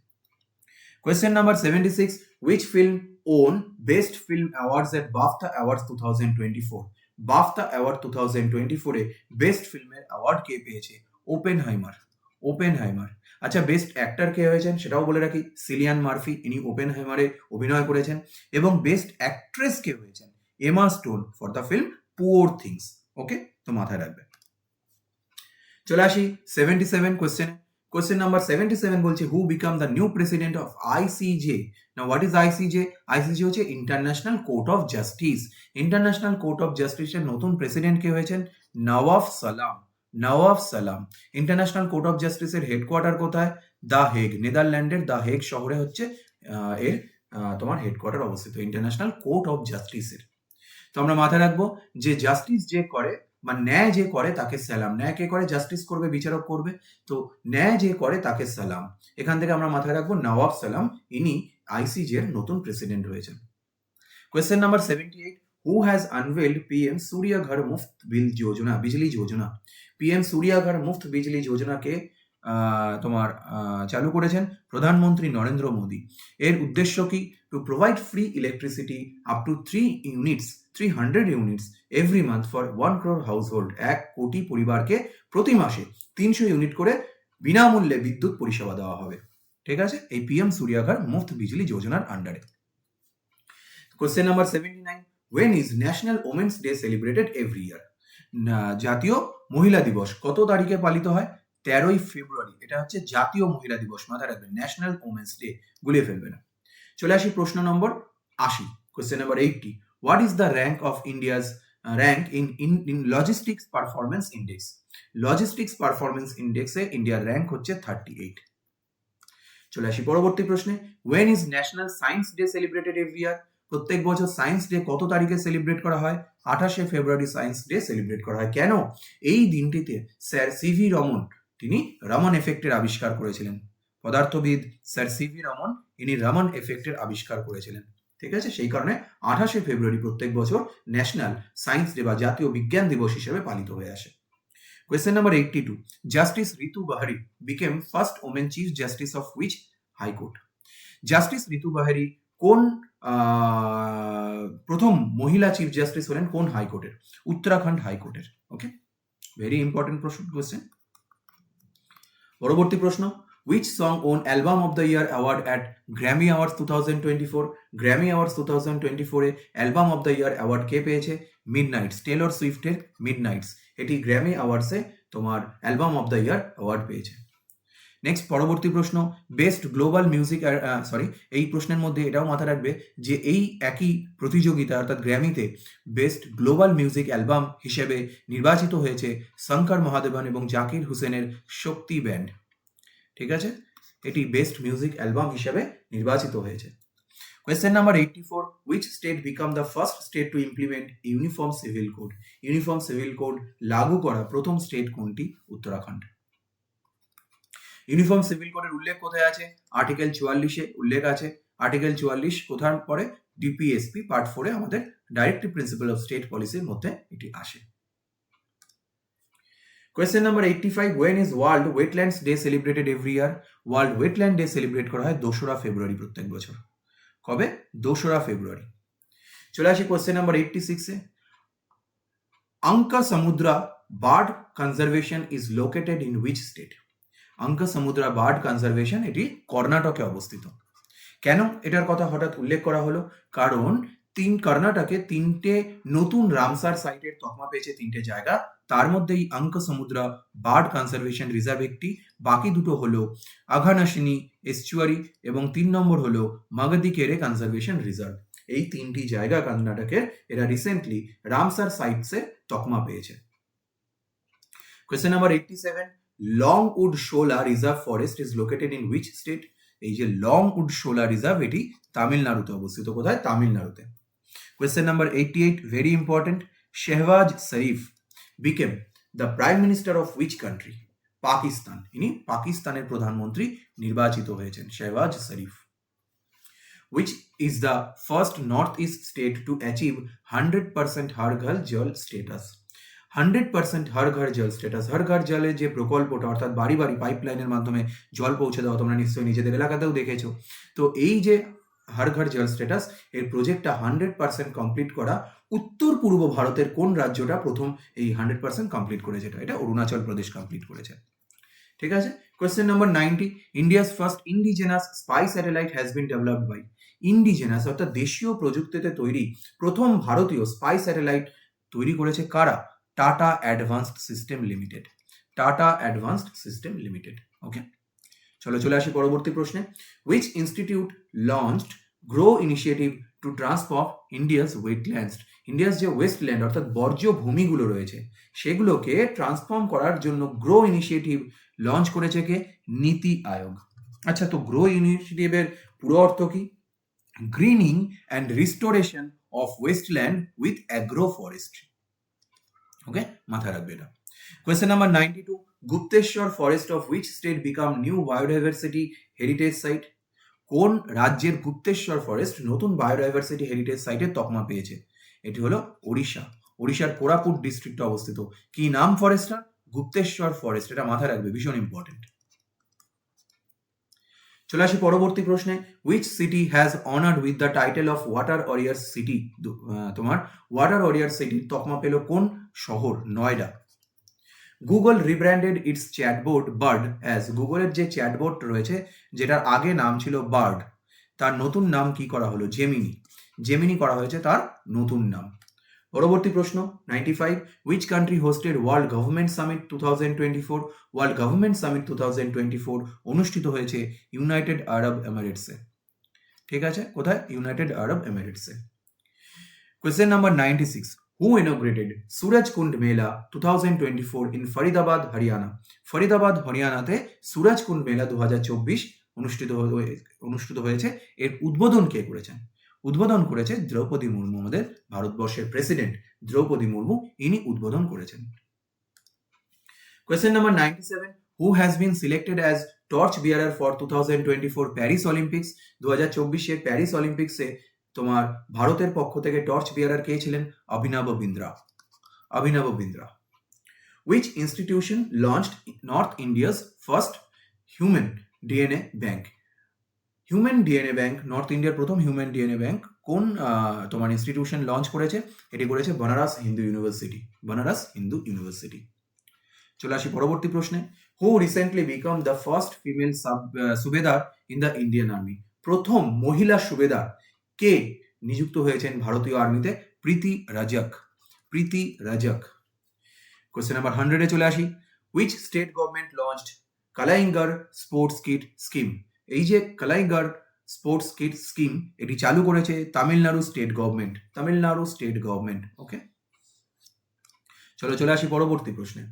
Question number 76, which film won best film awards at BAFTA awards 2024? BAFTA award 2024 এ বেস্ট ফিল্মের অ্যাওয়ার্ড কে পেয়েছে? ওপেনহাইমার। ওপেনহাইমার। আচ্ছা, বেস্ট অ্যাক্টর কে হয়েছেন সেটাও বলে রাখি, সিলিয়ান মার্ফি, ইনি ওপেনহাইমারে অভিনয় করেছেন। এবং বেস্ট অ্যাক্ট্রেস কে হয়েছেন? Emma Stone for the film poor things. Okay, তো মাথায় রাখবে। চলে আসি 77 কোয়েশ্চেনে। কোয়েশ্চেন নাম্বার 77 বলছে who became the new president of ICJ? না, হোয়াট ইজ আইসিজে? আইসিজে হচ্ছে international court of justice. International court of জাস্টিসের নতুন প্রেসিডেন্ট কে হয়েছেন? Nawaf Salam. Nawaf Salam. International court of জাস্টিসের হেডকোয়ার্টার কোথায়? The Hague. নেদারল্যান্ডের দ্য হেগ শহরে হচ্ছে এর তোমার হেডকোয়ার্টার অবস্থিত, ইন্টারন্যাশনাল কোর্ট অফ জাস্টিসের। তো আমরা মাথায় রাখবো যে জাস্টিস যে করে বা ন্যায় যে করে তাকে সালাম। ন্যায় কে করে? জাস্টিস করবে, বিচারক করবে। তো ন্যায় যে করে তাকে সালাম। এখান থেকে আমরা মাথায় রাখবো নওয়াব সালাম, ইনি আইসিজে এর নতুন প্রেসিডেন্ট হয়েছেন। Question number 78, who has unveiled PM Surya Ghar Muft Bijli Yojana? PM Surya Ghar Muft বিজলি যোজনাকে তোমার চালু করেছেন প্রধানমন্ত্রী নরেন্দ্র মোদী। এর উদ্দেশ্য কি? To provide free electricity up to 300 units every month for 1 crore house hold. 1 কোটি পরিবারকে প্রতি মাসে 300 ইউনিট করে বিনামূল্যে বিদ্যুৎ পরিষেবা দেওয়া হবে। ঠিক আছে, এই পিএম সূর্য ঘর মুফত বিজলি যোজনার আন্ডারে। Question number 79, when is national women's day celebrated every ইয়ার? জাতীয় মহিলা দিবস কত তারিখে পালিত হয়? 13ই ফেব্রুয়ারি। এটা হচ্ছে জাতীয় মহিলা দিবস, মাথায় রাখবেন। ন্যাশনাল ওমেন্স ডে গুলিয়ে ফেলবে না। চলে আসি প্রশ্ন নম্বর 80। Question number 80, what is the rank of India's rank in logistics performance index? Logistics performance ইন্ডেক্সে ইন্ডিয়ার র্যাঙ্ক হচ্ছে 38। চলে আসি পরবর্তী প্রশ্নে, when is national science day celebrated every year? প্রত্যেক বছর সায়েন্স ডে কত তারিখে সেলিব্রেট করা হয়? 28শে ফেব্রুয়ারি সায়েন্স ডে সেলিব্রেট করা হয়। কেন? এই দিনটিতে স্যার সিভি রমন, তিনি রমন এফেক্টের আবিষ্কার করেছিলেন। পদার্থবিদ স্যার সিভি রমন, ইনি রমন এফেক্টের আবিষ্কার করেছিলেন। ঠিক আছে, সেই কারণে 28শে ফেব্রুয়ারি প্রত্যেক বছর ন্যাশনাল সায়েন্স ডে বা জাতীয় বিজ্ঞান দিবস হিসেবে পালিত হয়ে আসে। Question number 82, Justice Ritu Bahari became first woman chief justice of which high court? Justice Ritu Bahari কোন প্রথম মহিলা চিফ জাস্টিস হলেন কোন হাইকোর্টের? উত্তরাখণ্ড হাইকোর্টের। ওকে, ভেরি ইম্পর্টেন্ট কোশ্চেন। পরবর্তী প্রশ্ন, Which song won Album of the Year award at Grammy Awards 2024? Grammy Awards 2024 A Album of the Year award কে পেয়েছে? মিডনাইটস, টেলর সুইফটের মিডনাইটস, এটি গ্র্যামি অ্যাওয়ার্ডসে তোমার album of the year award পেয়েছে। Next পরবর্তী প্রশ্ন, best global music, এই প্রশ্নের মধ্যে এটাও মাথা রাখবে যে এই একই প্রতিযোগিতা অর্থাৎ গ্র্যামিতে বেস্ট গ্লোবাল মিউজিক অ্যালবাম হিসেবে নির্বাচিত হয়েছে শঙ্কর মহাদেবন এবং জাকির হুসেনের শক্তি ব্যান্ড। ঠিক আছে, এটি বেস্ট মিউজিক অ্যালবাম হিসেবে নির্বাচিত হয়েছে। Question number 84, which state become the first state to implement uniform civil code? Uniform civil code লাগু করা প্রথম স্টেট কোনটি? উত্তরাখণ্ড। ইউনিফর্ম সিভিল কোডের উল্লেখ কোথায় আছে? আর্টিকেল 44-এ উল্লেখ আছে। আর্টিকেল 44 কোথায় পড়ে? ডিপিএসপি পার্ট 4-এ আমাদের ডাইরেক্টিভ প্রিন্সিপাল অফ স্টেট পলিসির মধ্যে এটি আসে। Question number 85, when is world wetlands day celebrated every year? World wetland day celebrate করা হয় 2রা ফেব্রুয়ারি প্রত্যেক বছর। কবে? 2রা ফেব্রুয়ারি। চলে আসি কোয়েশ্চেন নাম্বার 86-এ, Anka Samudra bird conservation is located in which state? Anka Samudra bird conservation এটি কর্ণাটকে অবস্থিত। কেন এটার কথা হঠাৎ উল্লেখ করা হলো? কারণ কর্ণাটকে 3টে নতুন রামসার সাইটের তকমা পেয়েছে 3টে জায়গা, তার মধ্যে এই আঙ্কা সমুদ্রা বার্ড কনজারভেশন রিজার্ভ একটি, বাকি দুটো হলো আঘানাশিনী এস্চুয়ারি এবং 3 নম্বর হলো মাগাদিকেরে কনজারভেশন রিজার্ভ। এই 3টি জায়গা কর্ণাটকের, এরা রিসেন্টলি রামসার সাইটসে তকমা পেয়েছে। Question number 87, Longwood Shola reserve forest is located in which state? এই যে লংউড শোলা রিজার্ভ এটি তামিলনাড়ুতে অবস্থিত। কোথায়? তামিলনাড়ুতে। Question number 88, very important, Shehbaz Sharif became the prime minister of which country? Pakistan. ইনি পাকিস্তানের প্রধানমন্ত্রী নির্বাচিত হয়েছেন, শেহবাজ শরীফ। Which is the first northeast state to achieve 100% हर घर जल status? 100% हर घर जल স্ট্যাটাস। হর ঘর জলের যে প্রকল্পটা অর্থাৎ বাড়ি বাড়ি পাইপলাইনের মাধ্যমে জল পৌঁছে দেওয়া, তোমরা নিশ্চয়ই নিজেদের এলাকাতেও দেখেছো। তো এই যে হর ঘর জল স্ট্যাটাস, এর প্রজেক্টটা 100% কমপ্লিট করা উত্তর পূর্ব ভারতের কোন রাজ্যটা প্রথম এই 100% কমপ্লিট করেছে? এটা অরুণাচল প্রদেশ কমপ্লিট করেছে। ঠিক আছে। Question number 90, India's first indigenous spy satellite has been developed by? Indigenous অর্থাৎ দেশীয় প্রযুক্তিতে তৈরি প্রথম ভারতীয় স্পাই স্যাটেলাইট তৈরি করেছে কারা? Tata advanced system limited. Tata advanced system limited. Okay, চলে আসি পরবর্তী প্রশ্নে। হুইচ ইনস্টিটিউট লঞ্চড গ্রো initiative to transform India's wetlands? India's যে ওয়েস্টল্যান্ড অর্থাৎ বর্জ্য ভূমিগুলো রয়েছে সেগুলোকে ট্রান্সফর্ম করার জন্য গ্রো ইনিশিয়েটিভ লঞ্চ করেছে কে? নীতি আয়োগ। আচ্ছা, তো গ্রো ইনিশিয়েটিভের পুরো অর্থ কি? Greening and restoration of wasteland with agro forestry. Okay, মাথায় রাখবে এটা। Question number 92, Gupteswar forest of which state became new biodiversity heritage site? কোন রাজ্যের গুপ্তেশ্বর ফরেস্ট নতুন বায়োডাইভার্সিটি হেরিটেজ সাইটের তকমা পেয়েছে? এটি হলো ওড়িশা। ওড়িশার কোরাপুট ডিস্ট্রিক্টে অবস্থিত। কি নাম ফরেস্টটা? গুপ্তেশ্বর ফরেস্ট। এটা মাথায় রাখবে, ভীষণ ইম্পর্টেন্ট। চলে আসি পরবর্তী প্রশ্নে। Which city has honoured with the title of water warrior city? তোমার ওয়াটার ওয়ারিয়ার সিটির তকমা পেল কোন শহর? Noida. Google rebranded its chatbot Bard as? গুগলের যে চ্যাটবোট রয়েছে যেটার আগে নাম ছিল বার্ড, তার নতুন নাম কি করা হলো? জেমিনি। জেমিনি করা হয়েছে তার নতুন নাম। পরবর্তী প্রশ্ন 95, which country hosted world government summit 2024? World government summit 2024 অনুষ্ঠিত হয়েছে ইউনাইটেড আরব এমিরেটসে। ঠিক আছে, কোথায়? United Arab এমিরেটসে। কোয়েশ্চেন নাম্বার 96, হু ইনগ্রেটেড সুরজকুন্ড মেলা 2024 ইন ফরিদাবাদ হরিয়ানা? ফরিদাবাদ হরিয়ানাতে সুরজকুন্ড মেলা 2024 অনুষ্ঠিত হয়েছে। এর উদ্বোধন কে করেছেন? উদ্বোধন করেছে দ্রৌপদী মুর্মু, আমাদের ভারতবর্ষের প্রেসিডেন্ট দ্রৌপদী মুর্মু, ইনি উদ্বোধন করেছেন। Question number 97, who has been selected as torch bearer for 2024 Paris Olympics? 2024 Paris অলিম্পিক্সে তোমার ভারতের পক্ষ থেকে টর্চ বিয়ারার কে ছিলেন? অভিনব বিন্দ্রা। অভিনব Bindra. Which institution launched north India's first human DNA bank? Human DNA bank, north ইন্ডিয়ার প্রথম হিউম্যান ডিএনএ ব্যাংক কোন তোমার ইনস্টিটিউশন লঞ্চ করেছে? এটি করেছে বানারস হিন্দু ইউনিভার্সিটি। বানারস হিন্দু ইউনিভার্সিটি। চলে আসি পরবর্তী প্রশ্নে। হু recently become the first female subedar in the Indian army? প্রথম মহিলা সুবেদার কে নিযুক্ত হয়েছেন ভারতীয় আর্মিতে? প্রীতি রাজক। প্রীতি রাজক। কোয়েশ্চেন নাম্বার 100 চলে আসি। Which state government launched Kalaignar sports kit scheme? এই যে কালাইঙ্গার স্পোর্টস কিট স্কিম, এটি চালু করেছে Tamil Nadu state government. Tamil Nadu state government. Okay, চলে আসি পরবর্তী প্রশ্নে।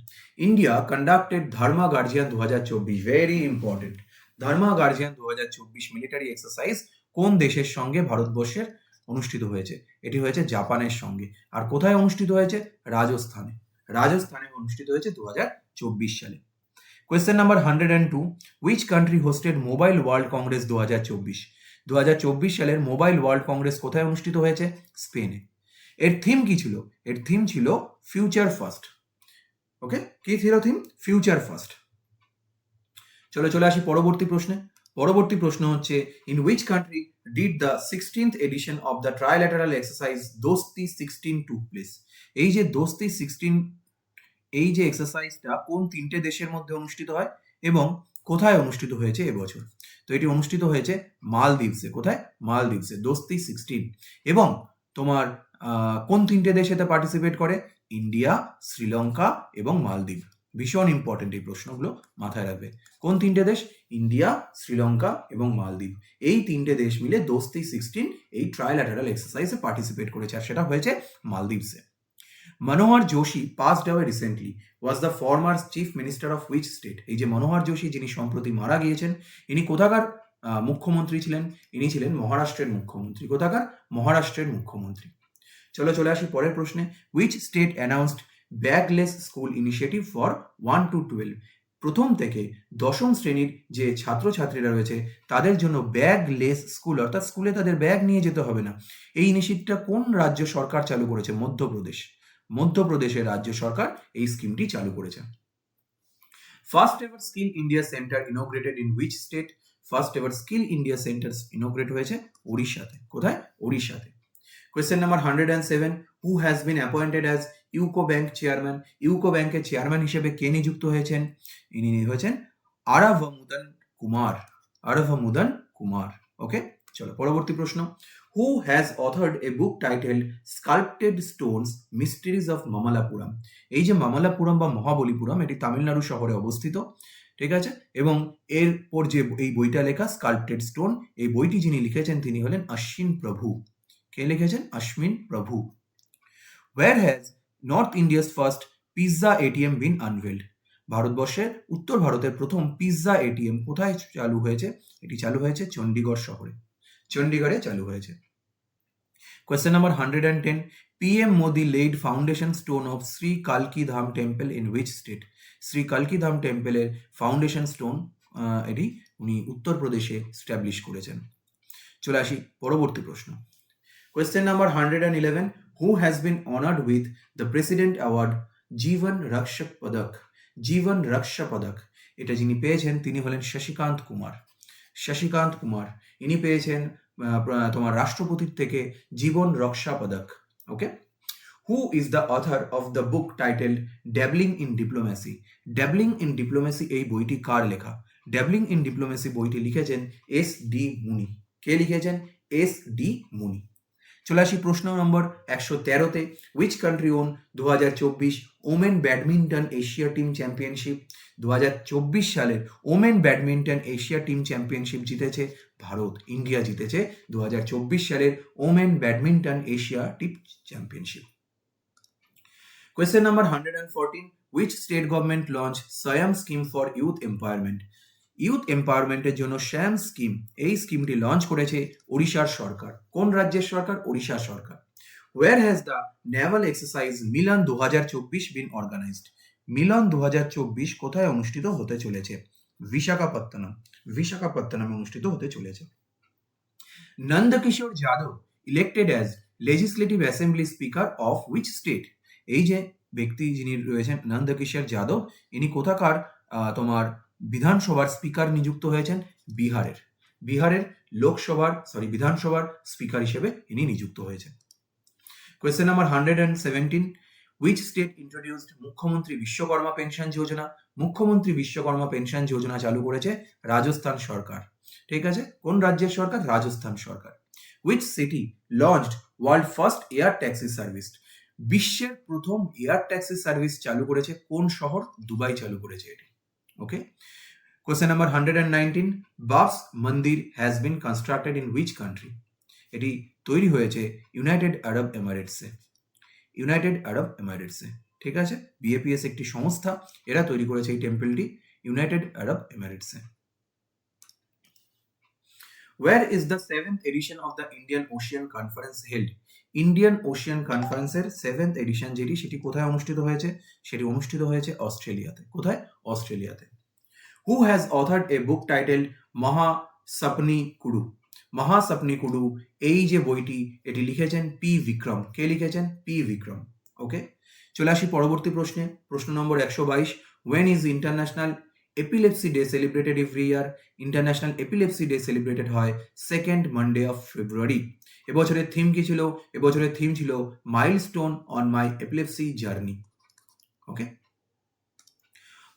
India conducted Dharma guardian 2024, very important. Dharma guardian 2024 military exercise কোন দেশের সঙ্গে ভারতবর্ষের অনুষ্ঠিত হয়েছে? এটি হয়েছে জাপানের সঙ্গে। আর কোথায় অনুষ্ঠিত হয়েছে? রাজস্থানে। রাজস্থানে অনুষ্ঠিত হয়েছে 2024 সালে। Question number 102, which country hosted mobile world Congress 2024? 2024 সালের মোবাইল ওয়ার্ল্ড কংগ্রেস কোথায় অনুষ্ঠিত হয়েছে? স্পেনে। এর থিম কি ছিল? এর থিম ছিল ফিউচার ফার্স্ট। ওকে, কি ছিল থিম? Future first. চলে আসি পরবর্তী প্রশ্নে। পরবর্তী প্রশ্ন হচ্ছে, in which country did the 16th edition of the trilateral exercise Dosti 16 took place? এই যে দোস্তি 16, এই যে এক্সারসাইজটা কোন তিনটে দেশের মধ্যে অনুষ্ঠিত হয় এবং কোথায় অনুষ্ঠিত হয়েছে এবছর? তো এটি অনুষ্ঠিত হয়েছে মালদ্বীপসে। কোথায়? মালদ্বীপসে। দোস্তি 16। এবং তোমার কোন তিনটে দেশ এতে পার্টিসিপেট করে? ইন্ডিয়া, শ্রীলঙ্কা এবং মালদ্বীপ। ভীষণ ইম্পর্টেন্ট এই প্রশ্নগুলো, মাথায় রাখবে। কোন তিনটে দেশ? ইন্ডিয়া, শ্রীলঙ্কা এবং মালদ্বীপ। এই তিনটে দেশ মিলে দোস্তি 16 এই ট্রাইল্যাটারাল এক্সারসাইজে পার্টিসিপেট করেছে, আর সেটা হয়েছে মালদ্বীপসে। মনোহর Joshi passed away recently was the former chief minister of which state? এই যে মনোহর যোশী, যিনি সম্প্রতি মারা গিয়েছেন, ইনি কোথাকার মুখ্যমন্ত্রী ছিলেন? ইনি ছিলেন মহারাষ্ট্রের মুখ্যমন্ত্রী। কোথাকার? মহারাষ্ট্রের মুখ্যমন্ত্রী। চলে আসি পরের প্রশ্নে। Which state announced bagless school initiative for 1 to 12? প্রথম থেকে দশম শ্রেণীর যে ছাত্রছাত্রীরা রয়েছে তাদের জন্য ব্যাগলেস স্কুল, অর্থাৎ স্কুলে তাদের ব্যাগ নিয়ে যেতে হবে না, এই ইনিশিয়েটিভটা কোন রাজ্য সরকার চালু করেছে? মধ্যপ্রদেশ। মধ্যপ্রদেশের রাজ্য সরকার এই স্কিমটি চালু করেছে। First ever skill India centre inaugurated in which state? First ever skill India centre inaugurate হয়েছে উড়িষ্যাতে। কোথায়? উড়িষ্যাতে। Question number 107, who has been appointed as UCO bank chairman? UCO ব্যাংকের চেয়ারম্যান হিসেবে কে নিযুক্ত হয়েছেন? ইনি হয়েছেন আরাভামুদন কুমার। আরাভামুদন কুমার। ওকে, চলো পরবর্তী প্রশ্ন। Who has authored a book titled sculpted stones mysteries of Mamallapuram? এই যে মামালাপুরম বা মহাবলীপুরম, এটি তামিলনাড়ু শহরে অবস্থিত, ঠিক আছে? এবং এরপর যে এই বইটা লেখা স্কাল্পটেড স্টোন, এই বইটি যিনি লিখেছেন তিনি হলেন অশ্বিন প্রভু। কে লিখেছেন? অশ্বিন প্রভু। Where has North India's first pizza ATM been unveiled? ভারতবর্ষের উত্তর ভারতের প্রথম পিৎজা এটিএম কোথায় চালু হয়েছে? এটি চালু হয়েছে চণ্ডীগড় শহরে। চণ্ডীগড়ে চালু হয়েছে। Question number 110, PM Modi laid foundation stone of Sri Kalki Dham temple in which state? Shri কালকি ধাম টেম্পলের ফাউন্ডেশন স্টোন এটি উনি উত্তরপ্রদেশে স্টাবলিশ করেছেন। চলে আসি পরবর্তী প্রশ্ন। Question number 111, who has been honored with the President Award জীবন রক্ষক পদক? জীবন রক্ষা পদক এটা যিনি পেয়েছেন তিনি হলেন শশীকান্ত কুমার। শশীকান্ত কুমার ইনি পেয়েছেন তোমার রাষ্ট্রপতির থেকে Jeevan Raksha Padak. Okay, who is the author of the book titled dabbling in diplomacy? Dabbling in diplomacy এই বইটি কার লেখা? ড্যাবলিং ইন ডিপ্লোম্যাসি বইটি লিখেছেন S.D. মুনি। কে লিখেছেন? S.D. মুনি। চলে আসি প্রশ্ন নম্বর 113তে। Which country won 2024 women badminton Asia team championship? 2024 সালের women badminton Asia team championship জিতেছে ভারত। ইন্ডিয়া জিতেছে 2024 সালের women badminton Asia team championship. Question number 114, which state government launch Swayam scheme for youth empowerment? Youth এম্পাওয়ারমেন্টের জন্য শ্যাম স্কিম, এই স্কিমটি launch করেছে ওড়িশার সরকার। কোন রাজ্যের সরকার? ওড়িশা সরকার। Where has the naval exercise Milan 2024 been organised? Milan 2024 কোথায় অনুষ্ঠিত হতে চলেছে? বিশাখাপত্তনম। বিশাখাপত্তনমে অনুষ্ঠিত হতে চলেছে। Nandakishore Yadav elected as legislative assembly speaker of which state? এই যে ব্যক্তি যিনি রয়েছেন নন্দকিশোর যাদব, ইনি কোথাকার তোমার বিধানসভার স্পিকার নিযুক্ত হয়েছেন? বিহারের। বিহারের বিধানসভার স্পিকার হিসেবে ইনি নিযুক্ত হয়েছেন। Question number 117, which state introduced মুখ্যমন্ত্রী বিশ্বকর্মা পেনশন যোজনা? মুখ্যমন্ত্রী বিশ্বকর্মা পেনশন যোজনা চালু করেছে রাজস্থান সরকার। ঠিক আছে, কোন রাজ্যের সরকার? রাজস্থান সরকার। Which city launched world first air taxi service? বিশ্বের প্রথম এয়ার ট্যাক্সি সার্ভিস চালু করেছে কোন শহর? দুবাই চালু করেছে এটি। ওকে, কোয়েশ্চেন নাম্বার 119, বাবস মন্দির has been constructed in which country? এটি তৈরি হয়েছে ইউনাইটেড আরব এমিরেটসে। United Arab এমিরেটসে। ঠিক আছে, বিএপিএস একটি সংস্থা, এরা তৈরি করেছে এই টেম্পলটি ইউনাইটেড আরব এমিরেটসে। Where is the 7th edition of the Indian Ocean Conference held? Indian Ocean কনফারেন্সের 7th এডিশন যেটি, সেটি কোথায় অনুষ্ঠিত হয়েছে? সেটি অনুষ্ঠিত হয়েছে অস্ট্রেলিয়াতে। কোথায়? অস্ট্রেলিয়াতে। Who has authored a book titled Mahasapni Kudu? Mahasapni Kudu, এই যে বইটি, এটি লিখেছেন পি বিক্রম। কে লিখেছেন? পি বিক্রম। ওকে, চলে আসি পরবর্তী প্রশ্নে। প্রশ্ন নম্বর 122, when is international epilepsy day celebrated every year? International epilepsy day celebrated হয় সেকেন্ড মানডে অফ ফেব্রুয়ারি। এবছরের থিম কি ছিল? এবছরের থিম ছিল milestone on my epilepsy journey. Okay,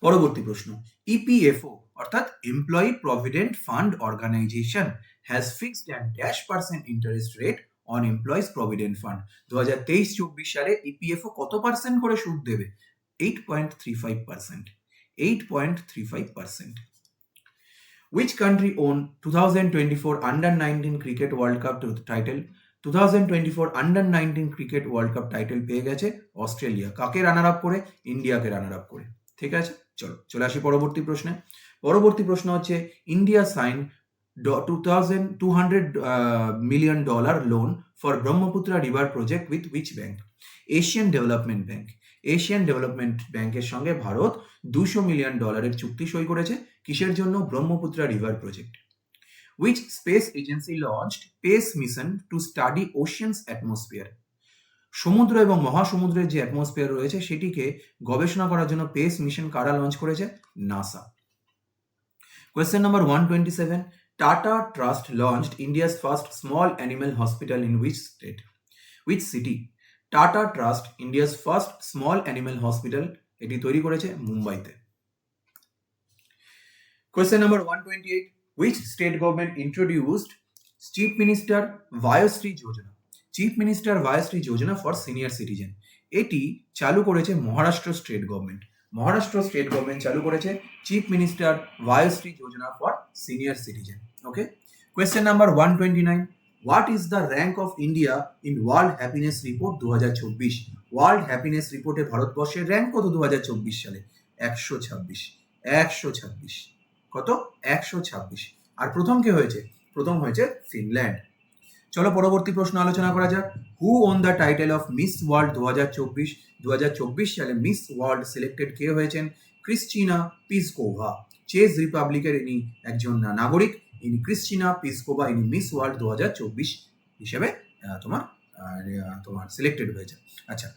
পরবর্তী প্রশ্ন, ইপিএফও অর্থাৎ employee provident fund organisation has fixed and dash percent interest rate on employees provident fund. 2023-24 সালে ইপিএফও কত পার্সেন্ট করে সুদ দেবে? 8.35%। 8.35%। Which country won 2024 Under-19 Cricket World Cup title? 2024 Under-19 Cricket World Cup title পেয়ে গেছে Australia. কাকে runner up করে? ইন্ডিয়াকে রানার আপ করে। ঠিক আছে, চলে আসি পরবর্তী প্রশ্নে। পরবর্তী প্রশ্ন হচ্ছে, India sign $200 million loan for Brahmaputra river project with which bank? Asian development bank. Asian development ব্যাংকের সঙ্গে ভারত $200 মিলিয়ন চুক্তি সই করেছে। কিসের জন্য? Brahmaputra river project. Which space agency launched PACE mission to study ocean's atmosphere? সমুদ্র এবং মহাসমুদ্রের যে অ্যাটমসফিয়ার রয়েছে সেটিকে গবেষণা করার জন্য পেস মিশন কারা লঞ্চ করেছে? NASA. Question number 127, Tata trust launched India's first small animal hospital in which state? Which city? Tata trust India's first small animal hospital এটি তৈরি করেছে মুম্বাইতে। Question number 128, which state government introduced Chief Minister Vayashree Yojana? Chief minister Vayoshri Yojana for senior citizen, এটি চালু করেছে Maharashtra state government. Maharashtra state government চালু করেছে chief minister Vayoshri Yojana for senior citizen. Okay, question number 129, what is the rank of India in world happiness report 2024? World happiness রিপোর্টে ভারতবর্ষের rank কত 2024 সালে? 126। 126 কত? 126। আর প্রথম কে হয়েছে? প্রথম হয়েছে ফিনল্যান্ড। চলো পরবর্তী প্রশ্ন আলোচনা করা যাক। হু won the title of miss world 2024? 2024 সালে মিস ওয়ার্ল্ড সিলেক্টেড কে হয়েছেন? Christina Pliskova. চেক রিপাবলিকের ইনি একজন নাগরিক, ইনি ক্রিস্টিনা পিসকোভা, ইনি মিস ওয়ার্ল্ড 2024 হিসেবে তোমার সিলেক্টেড হয়েছে। আচ্ছা,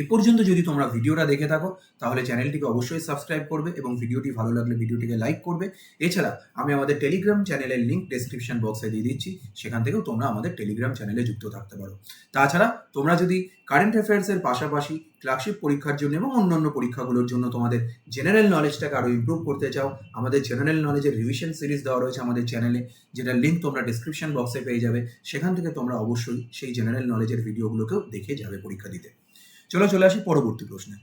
এ পর্যন্ত যদি তোমরা ভিডিওটা দেখে থাকো তাহলে চ্যানেলটিকে অবশ্যই সাবস্ক্রাইব করবে এবং ভিডিওটি ভালো লাগলে ভিডিওটিকে লাইক করবে। এছাড়া আমি আমাদের টেলিগ্রাম চ্যানেলের লিঙ্ক ডেসক্রিপশন বক্সে দিয়ে দিচ্ছি, সেখান থেকেও তোমরা আমাদের টেলিগ্রাম চ্যানেলে যুক্ত থাকতে পারো। তাছাড়া তোমরা যদি কারেন্ট অ্যাফেয়ার্সের পাশাপাশি ক্লার্কশিপ পরীক্ষার জন্য এবং অন্যান্য পরীক্ষাগুলোর জন্য তোমাদের জেনারেল নলেজটাকে আরও ইমপ্রুভ করতে চাও, আমাদের জেনারেল নলেজের রিভিশন সিরিজ দেওয়া রয়েছে আমাদের চ্যানেলে, যেটার লিঙ্ক তোমরা ডেসক্রিপশন বক্সে পেয়ে যাবে। সেখান থেকে তোমরা অবশ্যই সেই জেনারেল নলেজের ভিডিওগুলোকেও দেখে যাবে পরীক্ষা দিতে। চলে আসি পরবর্তী প্রশ্নে।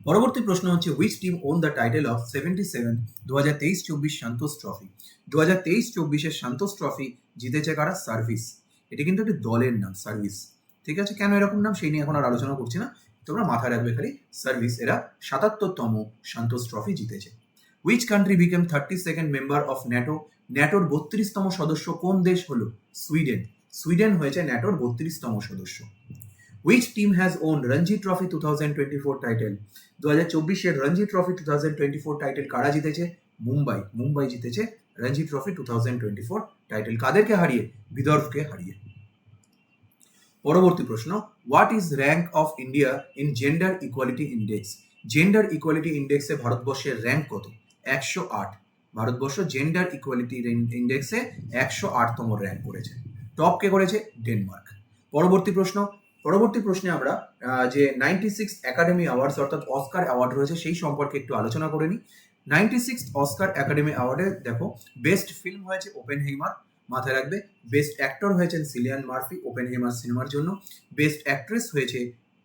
পরবর্তী প্রশ্ন হচ্ছে, which team won the title of 77 2023-24 Santosh trophy? 2023-24 Santosh trophy জিতেছে কারা? সার্ভিস। এটি কিন্তু একটি দলের নাম, সার্ভিস। ঠিক আছে, কেন এরকম নাম সেই নিয়ে এখন আর আলোচনা করছি না, তোমরা মাথায় রাখবে খালি সার্ভিস। এরা 77তম সন্তোষ ট্রফি জিতেছে। Which country became 32nd member of NATO? ন্যাটোর 32তম সদস্য কোন দেশ হলো? সুইডেন। সুইডেন হয়েছে ন্যাটোর 32তম সদস্য। Which team has owned Ranji Trophy 2024 title? 2024 Ranji trophy 2024 title কারা জিতেছে? মুম্বাই। মুম্বাই জিতেছে রঞ্জি ট্রফি 2024 টাইটেল। কাদেরকে হারিয়ে? বিদর্ভকে হারিয়ে। পরবর্তী প্রশ্ন, what is rank of India in gender equality index? Gender equality ইন্ডেক্সে ভারতবর্ষের র্যাঙ্ক কত? 108। ভারতবর্ষ জেন্ডার ইকুয়ালিটি ইন্ডেক্সে 108তম র্যাঙ্ক করেছে। টপ কে করেছে? ডেনমার্ক। পরবর্তী প্রশ্ন, পরবর্তী প্রশ্নে আমরা যে 96 একাডেমি অ্যাওয়ার্ডস অর্থাৎ অস্কার অ্যাওয়ার্ড রয়েছে সেই সম্পর্কে একটু আলোচনা করে নিই। 96 অস্কার একাডেমি অ্যাওয়ার্ডে দেখো বেস্ট ফিল্ম হয়েছে ওপেনহেইমার, মাথায় রাখবে। বেস্ট অ্যাক্টর হয়েছেন সিলিয়ান মার্ফি ওপেনহেইমার সিনেমার জন্য। বেস্ট অ্যাক্ট্রেস হয়েছে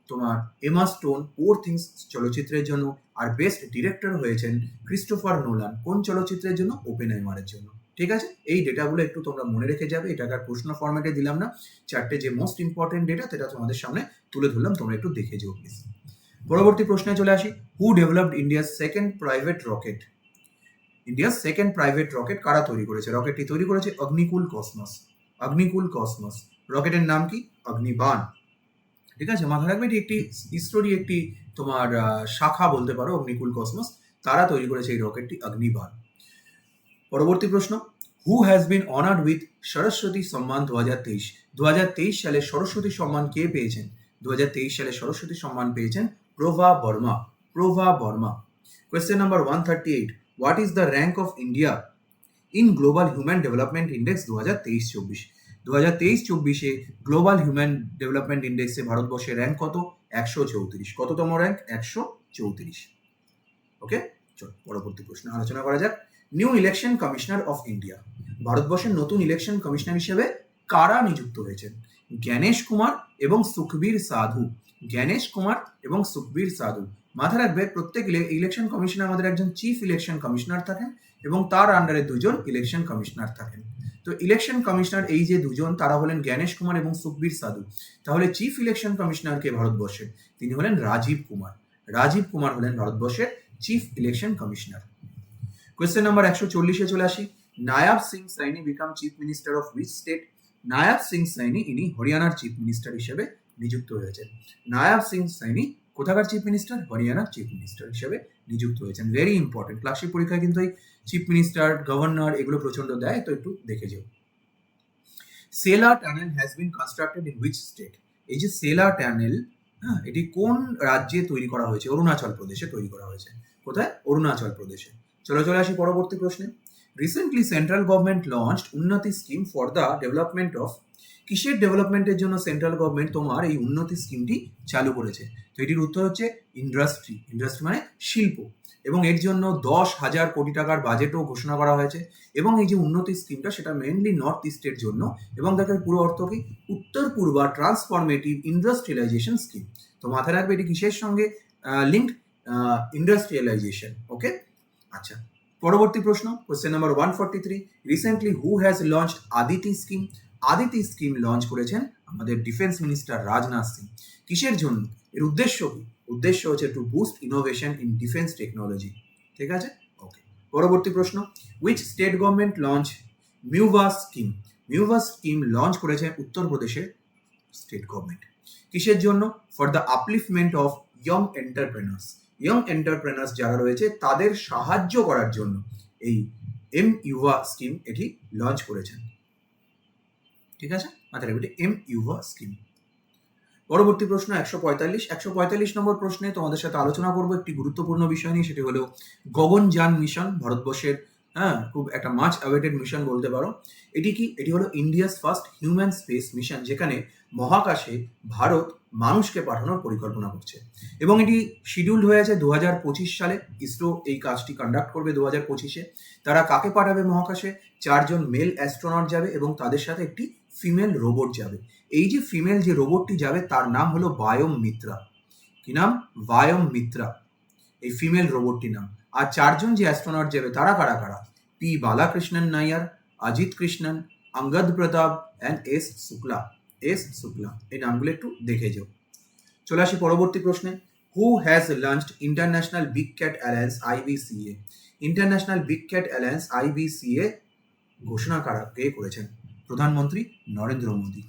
তোমার এমা স্টোন পোর থিংস চলচ্চিত্রের জন্য। আর বেস্ট ডিরেক্টর হয়েছেন ক্রিস্টোফার নোলান কোন চলচ্চিত্রের জন্য? ওপেনহেইমারের জন্য। ঠিক আছে, এই ডেটাগুলো একটু তোমরা মনে রেখে যাবে। এটাকে আর প্রশ্ন ফরম্যাটে দিলাম না, চারটে যে মোস্ট ইম্পর্টেন্ট ডেটা সেটা তোমাদের সামনে তুলে ধরলাম, তোমরা একটু দেখে যেও প্লিজ। পরবর্তী প্রশ্নে চলে আসি। Who developed India's second private rocket? India's second private rocket কারা তৈরি করেছে? রকেটটি তৈরি করেছে অগ্নিকুল কসমস। অগ্নিকুল কসমস। রকেটের নাম কি? অগ্নিবান। ঠিক আছে, মাথায় রাখবে এটি একটি ইসরোরই একটি তোমার শাখা বলতে পারো, অগ্নিকুল কসমস। তারা তৈরি করেছে এই রকেটটি অগ্নিবান। পরবর্তী প্রশ্ন। Who has bin honoured with Saraswati সম্মান 2023? 2023 সালে সরস্বতী সম্মান কে পেয়েছেন? 2023 সালে সরস্বতী সম্মান পেয়েছেন Prabha Varma. Prabha Varma. Question number 138। What is the rank of India in global human development index 2023-24? 2023-24 global human development ইন্ডেক্সে ভারতবর্ষের র্যাঙ্ক কত? 134। কততম র্যাঙ্ক? 134। ওকে, চলো পরবর্তী প্রশ্ন আলোচনা করা যাক। New election commissioner of India. ভারতবর্ষের নতুন ইলেকশন কমিশনার হিসেবে কারা নিযুক্ত হয়েছেন? জ্ঞানেশ কুমার এবং সুখবীর সাধু। জ্ঞানেশ কুমার এবং সুখবীর সাধু। মাথায় রাখবে প্রত্যেক ইলেকশন কমিশনার আমাদের একজন চিফ ইলেকশন কমিশনার থাকেন এবং তার আন্ডারে দুজন ইলেকশন কমিশনার থাকেন। তো ইলেকশন কমিশনার এই যে দুজন তারা হলেন জ্ঞানেশ কুমার এবং সুখবীর সাধু। তাহলে চিফ ইলেকশন কমিশনার কে ভারতবর্ষের? তিনি হলেন রাজীব কুমার। রাজীব কুমার হলেন ভারতবর্ষের chief election commissioner. Question number 140-এ চলে আসি। Nayab Singh Saini become chief minister of which state? Nayab Singh Saini ইনি হরিয়ানার চিফ মিনিস্টার হিসেবে নিযুক্ত হয়েছেন। নায়াব সিং সাইনি কোথাকার চিফ মিনিস্টার? হরিয়ানার চিফ মিনিস্টার হিসেবে নিযুক্ত হয়েছেন। ভেরি ইম্পর্টেন্ট, ক্লাসিক পরীক্ষায় কিন্তু এই চিফ মিনিস্টার, গভর্নর এগুলো প্রচন্ড দেয়, তো একটু দেখে যাও। Sela tunnel has been constructed in which state? এই যে সেলা টানেল, হ্যাঁ, এটি কোন রাজ্যে তৈরি করা হয়েছে? অরুণাচল প্রদেশে তৈরি করা হয়েছে। কোথায়? অরুণাচল প্রদেশে। চলে আসি পরবর্তী প্রশ্নে। রিসেন্টলি সেন্ট্রাল গভর্নমেন্ট লঞ্চড উন্নতি scheme for the development of? কিসের ডেভেলপমেন্টের জন্য সেন্ট্রাল গভর্নমেন্ট তোমার এই উন্নতি স্কিমটি চালু করেছে? তো এটির উত্তর হচ্ছে ইন্ডাস্ট্রি। ইন্ডাস্ট্রি মানে শিল্প। এবং এর জন্য 10,000 কোটি টাকার বাজেটও ঘোষণা করা হয়েছে। এবং এই যে উন্নতি স্কিমটা সেটা মেইনলি নর্থ ইস্টের জন্য, এবং দেখো পুরো অর্থ কি? উত্তর পূর্বা ট্রান্সফরমেটিভ ইন্ডাস্ট্রিয়ালাইজেশন স্কিম। তো মাথায় রাখবে এটি কিসের সঙ্গে লিঙ্কড? ইন্ডাস্ট্রিয়ালাইজেশন। ওকে, আচ্ছা পরবর্তী প্রশ্ন। Question number 143। Recently who has launched Aditi scheme? Aditi scheme launch করেছেন আমাদের ডিফেন্স মিনিস্টার রাজনাথ সিং। কিসের জন্য? এর উদ্দেশ্য কি? উদ্দেশ্য হচ্ছে to boost innovation in defence technology. ঠিক আছে, ওকে। পরবর্তী প্রশ্ন। Which state government launch MYUVA scheme? MYUVA scheme launch করেছে উত্তরপ্রদেশের স্টেট গভর্নমেন্ট। কিসের জন্য? For the upliftment of young entrepreneurs. Young entrepreneurs যারা রয়েছে তাদের সাহায্য করার জন্য এই ইউভা স্কিম এটি লঞ্চ করেছেন। ঠিক আছে, মাথায় রাখবে ইউভা স্কিম। পরবর্তী প্রশ্ন 145 নম্বর প্রশ্নে তোমাদের সাথে আলোচনা করব একটি গুরুত্বপূর্ণ বিষয় নিয়ে, সেটি হলো গগনযান মিশন। ভারতবর্ষের খুব একটা মাচ অ্যাওয়েটেড মিশন বলতে পারো। এটি কি? এটি হলো India's first human space mission, যেখানে মহাকাশে ভারত মানুষকে পাঠানোর পরিকল্পনা করছে। এবং এটি শিডিউল হয়ে আছে 2025 সালে। ইসরো এই কাজটি কন্ডাক্ট করবে 2025-এ। তারা কাকে পাঠাবে মহাকাশে? 4 জন মেল অ্যাস্ট্রোনট যাবে এবং তাদের সাথে একটি ফিমেল রোবট যাবে। এই যে ফিমেল যে রোবটটি যাবে তার নাম হলো বায়ম মিত্রা। কি নাম? বায়ম মিত্রা, এই ফিমেল রোবটটির নাম। আর 4 জন যে অ্যাস্ট্রোনট যাবে তারা কারা কারা? P Balakrishnan Nair, Ajit Krishnan, Angad Pratap and S Shukla. S Shukla, এই নামগুলো একটু দেখে যাও। চলে আসি পরবর্তী প্রশ্নে। হু has launched international big cat alliance IBCA? International big cat alliance IBCA ঘোষণা কে করেছেন? প্রধানমন্ত্রী নরেন্দ্র মোদী।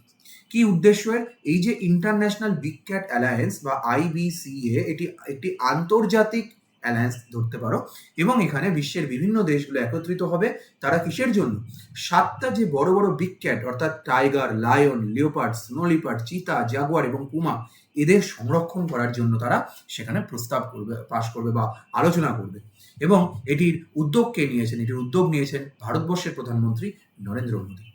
কি উদ্দেশ্যের? এই যে ইন্টারন্যাশনাল বিগ ক্যাট অ্যালায়েন্স বা IBCA, এটি একটি আন্তর্জাতিক অ্যালায়েন্স ধরতে পারো, এবং এখানে বিশ্বের বিভিন্ন দেশগুলো একত্রিত হবে। তারা কিসের জন্য? 7টা যে বড় বড় বিগ ক্যাট অর্থাৎ tiger, lion, leopard, snow leopard, চিতা, জাগুয়ার এবং পুমা, এদের সংরক্ষণ করার জন্য তারা সেখানে প্রস্তাব করবে, পাশ করবে বা আলোচনা করবে। এবং এটির উদ্যোগ কে নিয়েছেন? এটির উদ্যোগ নিয়েছেন ভারতবর্ষের প্রধানমন্ত্রী Narendra Modi.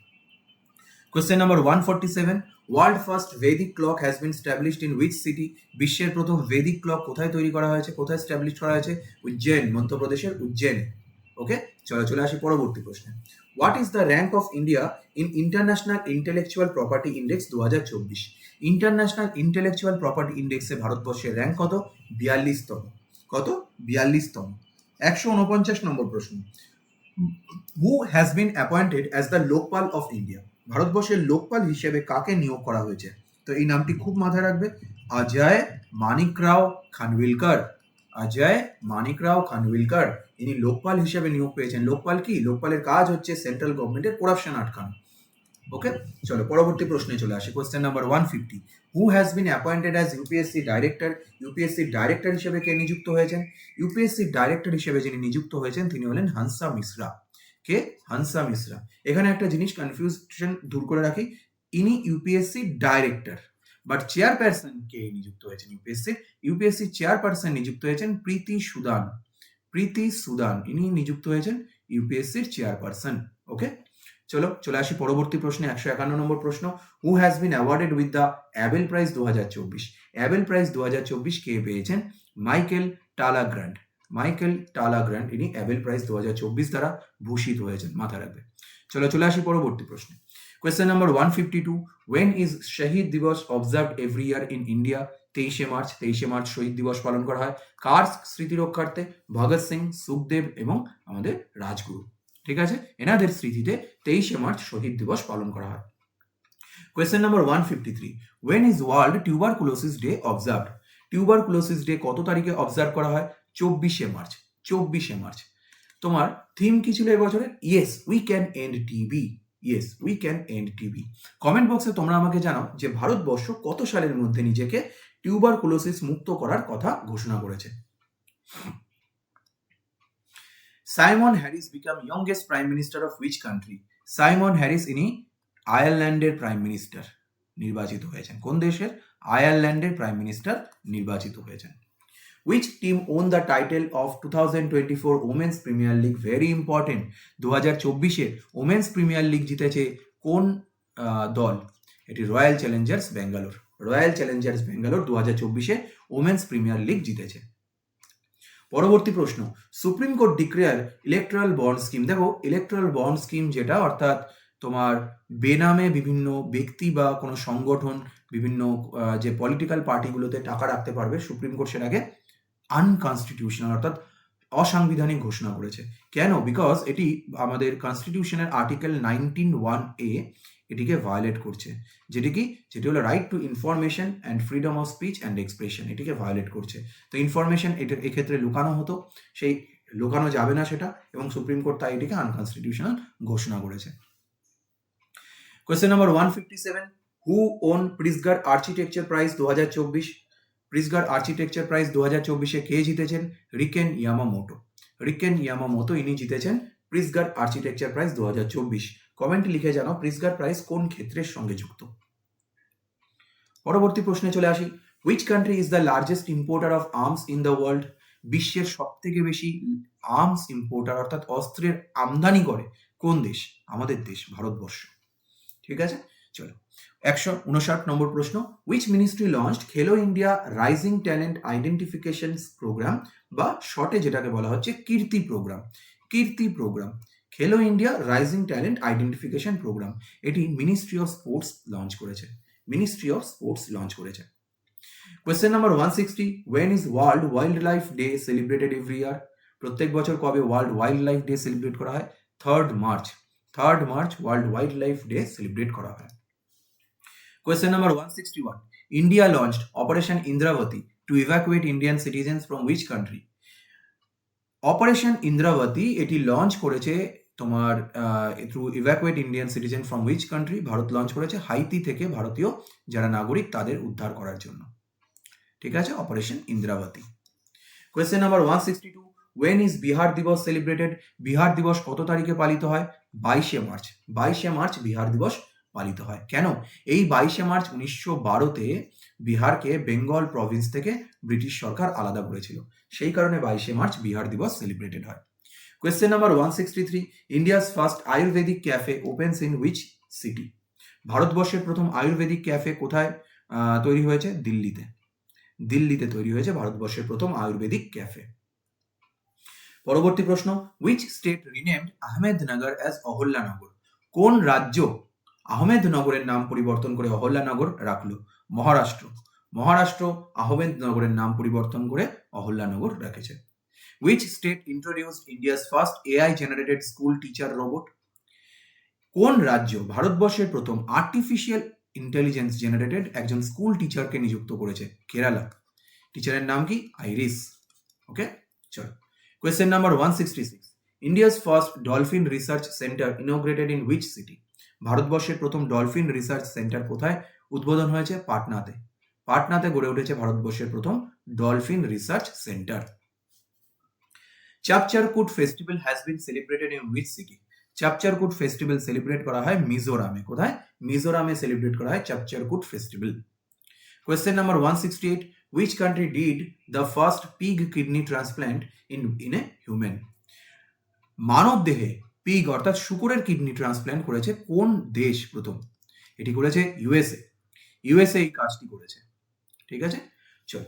Question number 147. World first Vedic clock has been established in which city? বিশ্বের প্রথম ভেদিক ক্লক কোথায় তৈরি করা হয়েছে, কোথায় স্ট্যাবলিশ করা হয়েছে? উজ্জৈন, মধ্যপ্রদেশের উজ্জৈন। ওকে, চলে আসি পরবর্তী প্রশ্নে। What is the rank of India in international intellectual property index 2024? International intellectual property ইন্ডেক্সে ভারতবর্ষের র্যাঙ্ক কত? 42তম। কত? 42তম। 149 নম্বর প্রশ্ন। Who has been appointed as the Lokpal of India? ভারতবর্ষের লোকপাল হিসেবে কাকে নিয়োগ করা হয়েছে? তো এই নামটি খুব মাথায় রাখবে, অজয় মানিকরাও খানভিলকার। অজয় মানিকরাও খানভিলকার ইনি লোকপাল হিসেবে নিয়োগ পেয়েছেন। লোকপাল কি? লোকপালের কাজ হচ্ছে সেন্ট্রাল গভর্নমেন্টের করাপশন আটকানো। ওকে, চলো পরবর্তী প্রশ্নে চলে আসি। Question number 150। Who has been appointed as UPSC director? UPSC director হিসেবে কে নিযুক্ত হয়েছেন? ইউপিএসসি ডাইরেক্টর হিসেবে যিনি নিযুক্ত হয়েছেন তিনি হলেন হান্সা মিশ্রা। কে? হান্সা মিশ্রা। এখানে একটা জিনিস কনফিউশন দূর করে রাখি, ইনি ইউপিএসসি ডাইরেক্টর, বাট চেয়ারপারসন কে নিযুক্ত হয়েছেন? ইউপিএসসি চেয়ারপারসন নিযুক্ত হয়েছেন প্রীতি সুদান। প্রীতি সুদান ইনি নিযুক্ত হয়েছেন ইউপিএসসির চেয়ারপারসন। ওকে, চলে আসি পরবর্তী প্রশ্নে। 151 নম্বর প্রশ্ন। Who has been awarded with the Abel prize 2024? Abel prize 2024 কে পেয়েছেন? মাইকেল টালাগ্র্যান্ড। মাইকেল টালাগ্র্যান্ড ইনি অ্যাবেল প্রাইজ 2024 দ্বারা ভূষিত হয়েছেন, মাথা রাখবে। চলে আসি পরবর্তী প্রশ্নে। Question number 152। When is Shaheed Diwas observed every year in India? 23শে মার্চ। 23শে মার্চ শহীদ দিবস পালন করা হয় কার স্মৃতি রক্ষার্থে? ভগৎ সিং, সুখদেব এবং আমাদের রাজগুরু। ঠিক আছে, এনাদের স্মৃতিতে 23শে মার্চ শহীদ দিবস পালন করা হয়। Question number 153। When is world tuberculosis day observed? Tuberculosis day কত তারিখে অবজার্ভ করা হয়? 24শে মার্চ। 24শে মার্চ। তোমার থিম কি ছিল এবছরে? Yes we can end TB. Yes we can end TB. Comment বক্সে তোমরা আমাকে জানাও যে ভারতবর্ষ কত সালের মধ্যে নিজেকে টিউবারকুলোসিস মুক্ত করার কথা ঘোষণা করেছে। Simon Harris become youngest prime minister of which country? Simon Harris ইনি আয়ারল্যান্ডের প্রাইম মিনিস্টার নির্বাচিত হয়েছেন। কোন দেশের? আয়ারল্যান্ডের প্রাইম মিনিস্টার নির্বাচিত হয়েছেন। Which team won the title of 2024 Women's Premier League? Very important. 2024 women's premier league জিতেছে কোন দল? এটি royal Challengers Bangalore. Royal Challengers Bangalore 2024 women's premier league জিতেছে। পরবর্তী প্রশ্ন। Supreme court declare electoral bond scheme. দেখো, ইলেকট্রাল বন্ড স্কিম যেটা, অর্থাৎ তোমার বেনামে বিভিন্ন ব্যক্তি বা কোনো সংগঠন বিভিন্ন যে পলিটিক্যাল পার্টিগুলোতে টাকা রাখতে পারবে, সুপ্রিম কোর্ট সেটাকে আনকনস্টিটিউশনাল অর্থাৎ অসাংবিধানিক ঘোষণা করেছে। কেন? বিকজ এটি আমাদের কনস্টিটিউশনের আর্টিকেল 19(1)A এটিকে ভায়োলেট করছে। যেটি হলো right two information and freedom of speech and expression, এটিকে ভায়োলেট করছে। তো ইনফরমেশন এক্ষেত্রে লুকানো হতো, সেই লুকানো যাবে না সেটা, এবং সুপ্রিম কোর্ট তাই এটিকে আনকনস্টিটিউশনাল ঘোষণা করেছে। Question number 157। Who won Pritzker architecture prize 2024? Pritzker architecture prize 2024 কে জিতেছেন? রিকেন ইয়ামামোটো। রিকেন ইয়ামামোটো ইনি জিতেছেন প্রিজগার আর্কিটেকচার প্রাইজ 2024। কমেন্টে লিখে জানাও প্রিজগার প্রাইজ কোন ক্ষেত্রের সঙ্গে যুক্ত। পরবর্তী প্রশ্নে চলে আসি। Which country is the largest importer of arms in the world? বিশ্বের সব থেকে বেশি আর্মস ইম্পোর্টার অর্থাৎ অস্ত্রের আমদানি করে কোন দেশ? আমাদের দেশ ভারতবর্ষ। ঠিক আছে, চলো 159 নম্বর প্রশ্ন। Which ministry launched Khelo India rising talent identification programme, বা শর্টে যেটাকে বলা হচ্ছে KIRTI programme. KIRTI programme, Khelo India rising talent identification programme, এটি মিনিস্ট্রি অফ স্পোর্টস লঞ্চ করেছে। মিনিস্ট্রি অফ স্পোর্টস লঞ্চ করেছে। Question number 160। When is world wildlife day celebrated every year? প্রত্যেক বছর কবে world wildlife day celebrate করা হয়? 3rd March. 3rd March world wildlife day celebrate করা হয়। Question number 161. India launched Operation Indravati to evacuate Indian citizens from which country? Operation Indravati এটি launch করেছে তোমার through evacuate Indian citizen from which country? Bharat launch করেছে Haiti থেকে ভারতীয় যারা নাগরিক তাদের উদ্ধার করার জন্য। ঠিক আছে, operation Indravati. Question number 162। When is Bihar দিবস সেলিব্রেটেড? বিহার দিবস কত তারিখে পালিত হয়? 22শে মার্চ। 22শে মার্চ বিহার দিবস পালিত হয়। কেন? এই 22শে মার্চ 1912-তে বিহারকে বেঙ্গল প্রভিন্স থেকে ব্রিটিশ সরকার আলাদা করেছিল, সেই কারণে 22শে মার্চ বিহার দিবস সেলিব্রেটেড হয়। Question number 163। India's first Ayurvedic cafe opens in which city? ভারতবর্ষের প্রথম আয়ুর্বেদিক ক্যাফে কোথায় তৈরি হয়েছে? দিল্লিতে। দিল্লিতে তৈরি হয়েছে ভারতবর্ষের প্রথম আয়ুর্বেদিক ক্যাফে। পরবর্তী প্রশ্ন, which state renamed Ahmednagar as Ahilyanagar? কোন রাজ্য আহমেদনগরের নাম পরিবর্তন করে অহল্যানগর রাখলো? মহারাষ্ট্র। মহারাষ্ট্র আহমেদনগরের নাম পরিবর্তন করে অহল্যানগর রেখেছে। which state introduced India's first AI generated school teacher robot? কোন রাজ্য ভারতবর্ষের প্রথম আর্টিফিশিয়াল ইন্টেলিজেন্স জেনারেটেড একজন স্কুল টিচারকে নিযুক্ত করেছে? কেরালা। টিচারের নাম কি? আইরিস। ওকে, চলো। Question number 166, India's first dolphin research centre ইনগ্রেটেড in which city? ভারতবর্ষের প্রথম ডলফিন রিসার্চ সেন্টার কোথায় উদ্বোধন হয়েছে? পাটনাতে। পাটনাতে গড়ে উঠেছে ভারতবর্ষের প্রথম dolphin research centre. Chapchar Kut festival has been celebrated in which city? Chapchar Kut festival celebrate করা হয় মিজোরামে। কোথায়? মিজোরামে সেলিব্রেট করা হয় Chapchar Kut festival. Question number 168, which country did the first pig kidney transplant in a human? মানব দেহে পিগ অর্থাৎ শূকরের কিডনি ট্রান্সপ্ল্যান্ট করেছে কোন দেশ প্রথম? এটি করেছে ইউএসএ। ইউএসএ এই কাজটি করেছে। ঠিক আছে, চল।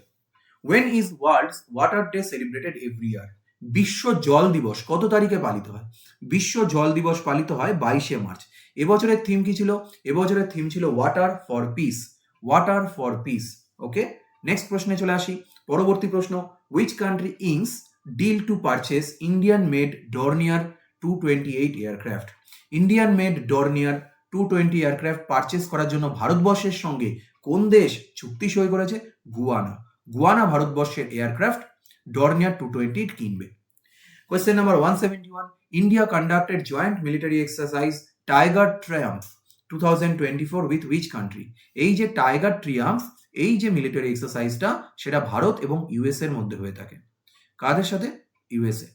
when is world's water day celebrated every year? বিশ্ব জল দিবস কত তারিখে পালিত হয়? বিশ্ব জল দিবস পালিত হয় 22শে মার্চ। এবছরের থিম কি ছিল? এবছরের থিম ছিল water for piece. Water for piece. Okay, next প্রশ্নে চলে আসি। পরবর্তী প্রশ্ন, which country inks deal to purchase Indian made Dornier 228 aircraft? Indian made Dornier 220 aircraft purchase করার জন্য ভারতবর্ষের সঙ্গে কোন দেশ চুক্তি সই করেছে? গুয়ানা। গুয়ানা ভারতবর্ষের এয়ারক্রাফট ডর্নিয়ার 220 কিনবে। Question number 171, India conducted joint military exercise tiger Triumf 2024 with which country? এই যে টাইগার ট্রিয়াম্ফ, এই যে মিলিটারি এক্সারসাইজটা, সেটা ভারত এবং ইউএস এর মধ্যে হয়ে থাকে। কাদের সাথে? USA.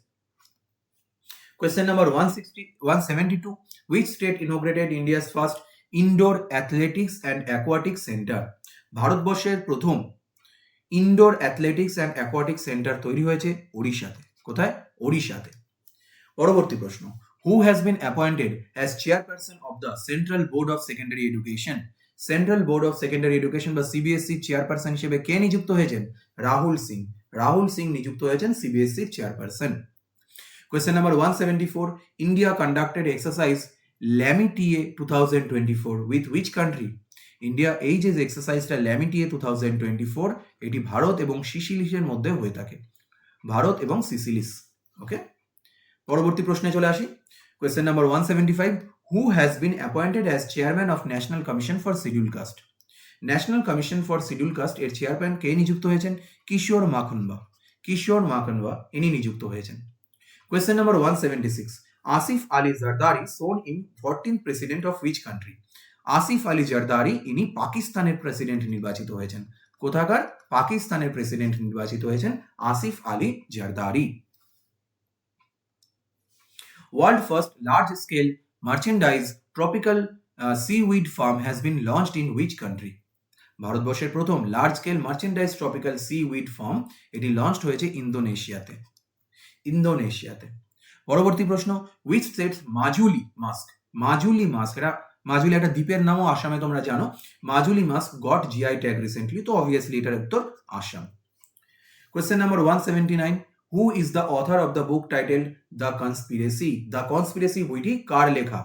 Question number 172, which state inaugurated India's first indoor athletics and aquatic center? ভারতবর্ষের প্রথম indoor athletics and aquatic centre তৈরি হয়েছে ওড়িশাতে। কোথায়? ওড়িশাতে। পরবর্তী প্রশ্ন, who has been appointed as chairperson of the central board of secondary education? Central board of secondary education বা CBSE chairperson হিসেবে কে নিযুক্ত হয়েছেন? রাহুল সিং। রাহুল সিং নিযুক্ত হয়েছেন CBSE chairperson. Question number 174, India conducted exercise Lamitiye 2024 with which country? India এই যে এক্সারসাইজটা ল্যামিটিয়ে 2024, এটি ভারত এবং সিসিলিসের মধ্যে হয়ে থাকে। ভারত এবং সিসিলিস। ওকে, পরবর্তী প্রশ্নে চলে আসি। Question number 175, who has been appointed as chairman of national commission for scheduled caste? National commission for scheduled caste এর চেয়ারম্যান কে নিযুক্ত হয়েছেন? কিশোর মাখনবা। কিশোর মাখনবা ইনি নিযুক্ত হয়েছেন। Question number 176, Asif Ali Zardari sworn in 14th president of which country? Asif Ali Zardari ইনি পাকিস্তানের president নির্বাচিত হয়েছেন। কোথাকার? পাকিস্তানের প্রেসিডেন্ট নির্বাচিত হয়েছেন Asif Ali Zardari. World first large scale merchandise tropical seaweed farm has been launched in which country? ভারতবর্ষের প্রথম large scale merchandise tropical seaweed farm এটি লঞ্চড হয়েছে ইন্দোনেশিয়াতে। ইন্দোনেশিয়াতে। পরবর্তী প্রশ্ন, which states Majuli mask? Majuli mask, এটা মাজুলি একটা দ্বীপের নামও আসামে তোমরা জানো। Majuli mask goat GI tag recently, তো অবভিয়াসলি এটার উত্তর Assam. Question number 179, who is the author of the book title the conspiracy? The conspiracy বইটি কার লেখা?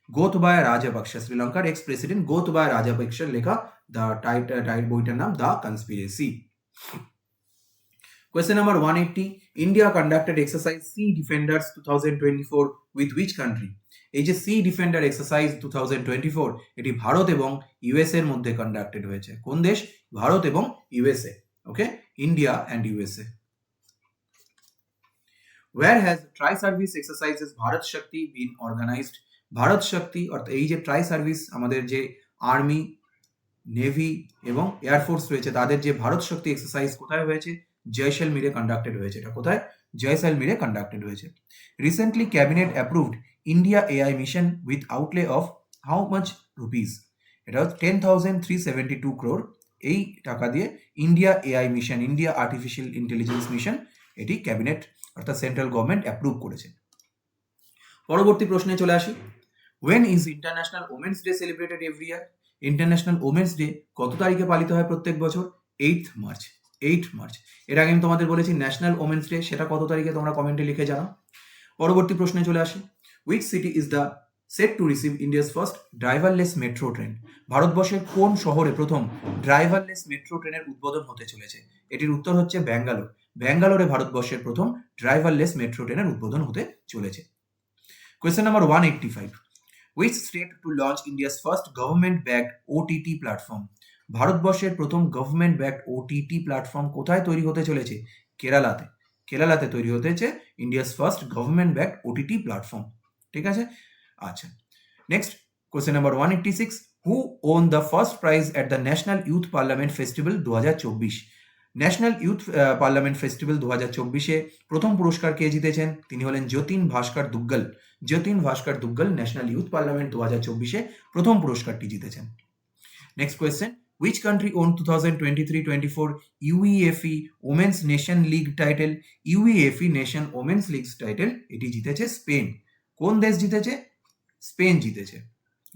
গোতবায়া রাজাপাকসা, শ্রীলঙ্কার এক্স প্রেসিডেন্ট গোতবায়া রাজাপাকসার লেখা দ্য বইটার নাম the conspiracy. Question number 180, India conducted exercise Sea Defenders 2024 with which country? এই যে সি ডিফেন্ডার এক্সারসাইজ 2024 এটি ভারত এবং ইউএসএ এর মধ্যে কন্ডাক্টেড হয়েছে। কোন দেশ? ভারত এবং USA. Okay, India and USA. Where has tri service exercises Bharat Shakti been organised? Bharat Shakti অর্থাৎ এই যে ট্রাই সার্ভিস, আমাদের যে আর্মি, নেভি এবং এয়ারফোর্স রয়েছে, তাদের যে ভারত শক্তি এক্সারসাইজ কোথায় হয়েছে? জয়সলমীরে কন্ডাক্টেড হয়েছে। এটা কোথায়? জয়সলমীরে কন্ডাক্টেড হয়েছে। Recently cabinet approved India AI mission with outlay of how much rupees? এটা 10,372 crore। এই টাকা দিয়ে India AI mission, India artificial intelligence mission, এটি ক্যাবিনেট অর্থাৎ সেন্ট্রাল গভর্নমেন্ট অ্যাপ্রুভ করেছে। পরবর্তী প্রশ্নে চলে আসি। When is International Women's Day celebrated every year? International women's day কত তারিখে পালিত হয় প্রত্যেক বছর? 8th March. 8th March. এর আগে আমি তোমাদের বলেছি ন্যাশনাল ওমেন্স ডে, সেটা কত তারিখে তোমরা কমেন্টে লিখে জানাও। পরবর্তী প্রশ্নে চলে আসি। Which city is the set to receive India's first driverless metro train? ভারতবর্ষের কোন শহরে প্রথম ড্রাইভারলেস মেট্রো ট্রেনের উদ্বোধন হতে চলেছে? এটির উত্তর হচ্ছে ব্যাঙ্গালোর। ব্যাঙ্গালোরে ভারতবর্ষের প্রথম ড্রাইভারলেস মেট্রো ট্রেনের উদ্বোধন হতে চলেছে। Question number 185, which state to launch India's first government-backed OTT platform? ভারতবর্ষের প্রথম গভর্নমেন্ট ব্যাকড ওটিটি প্ল্যাটফর্ম কোথায় তৈরি হতে চলেছে? কেরালাতে। কেরালাতে তৈরি হতেছে India's first government backed OTT platform. ঠিক আছে, আচ্ছা। Next question number 186, who won the first prize at the national youth parliament festival 2024? National youth parliament festival 2024-এ প্রথম পুরস্কার কে জিতেছেন? তিনি হলেন Jatin Bhaskar Duggal. Jatin Bhaskar Duggal national youth parliament 2024-এ প্রথম পুরস্কারটি জিতেছেন। Next question, which country won 2023-24 UEFA Women's Nation League title? UEFA Nation Women's League title এটি জিতেছে স্পেন। কোন দেশ জিতেছে? স্পেন জিতেছে।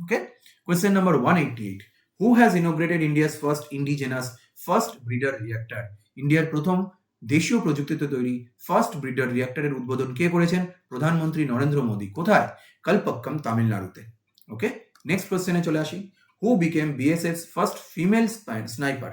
Okay, question number 188, who has inaugurated India's first indigenous first breeder reactor? ইন্ডিয়ার প্রথম দেশীয় প্রযুক্তিতে তৈরি ফার্স্ট ব্রিডার রিঅ্যাক্টরের উদ্বোধন কে করেছেন? প্রধানমন্ত্রী নরেন্দ্র মোদী। কোথায়? কালপক্কম, তামিলনাড়ুতে। ওকে, নেক্সট কোয়েশ্চেনে চলে আসি। Who became BSF first female sniper?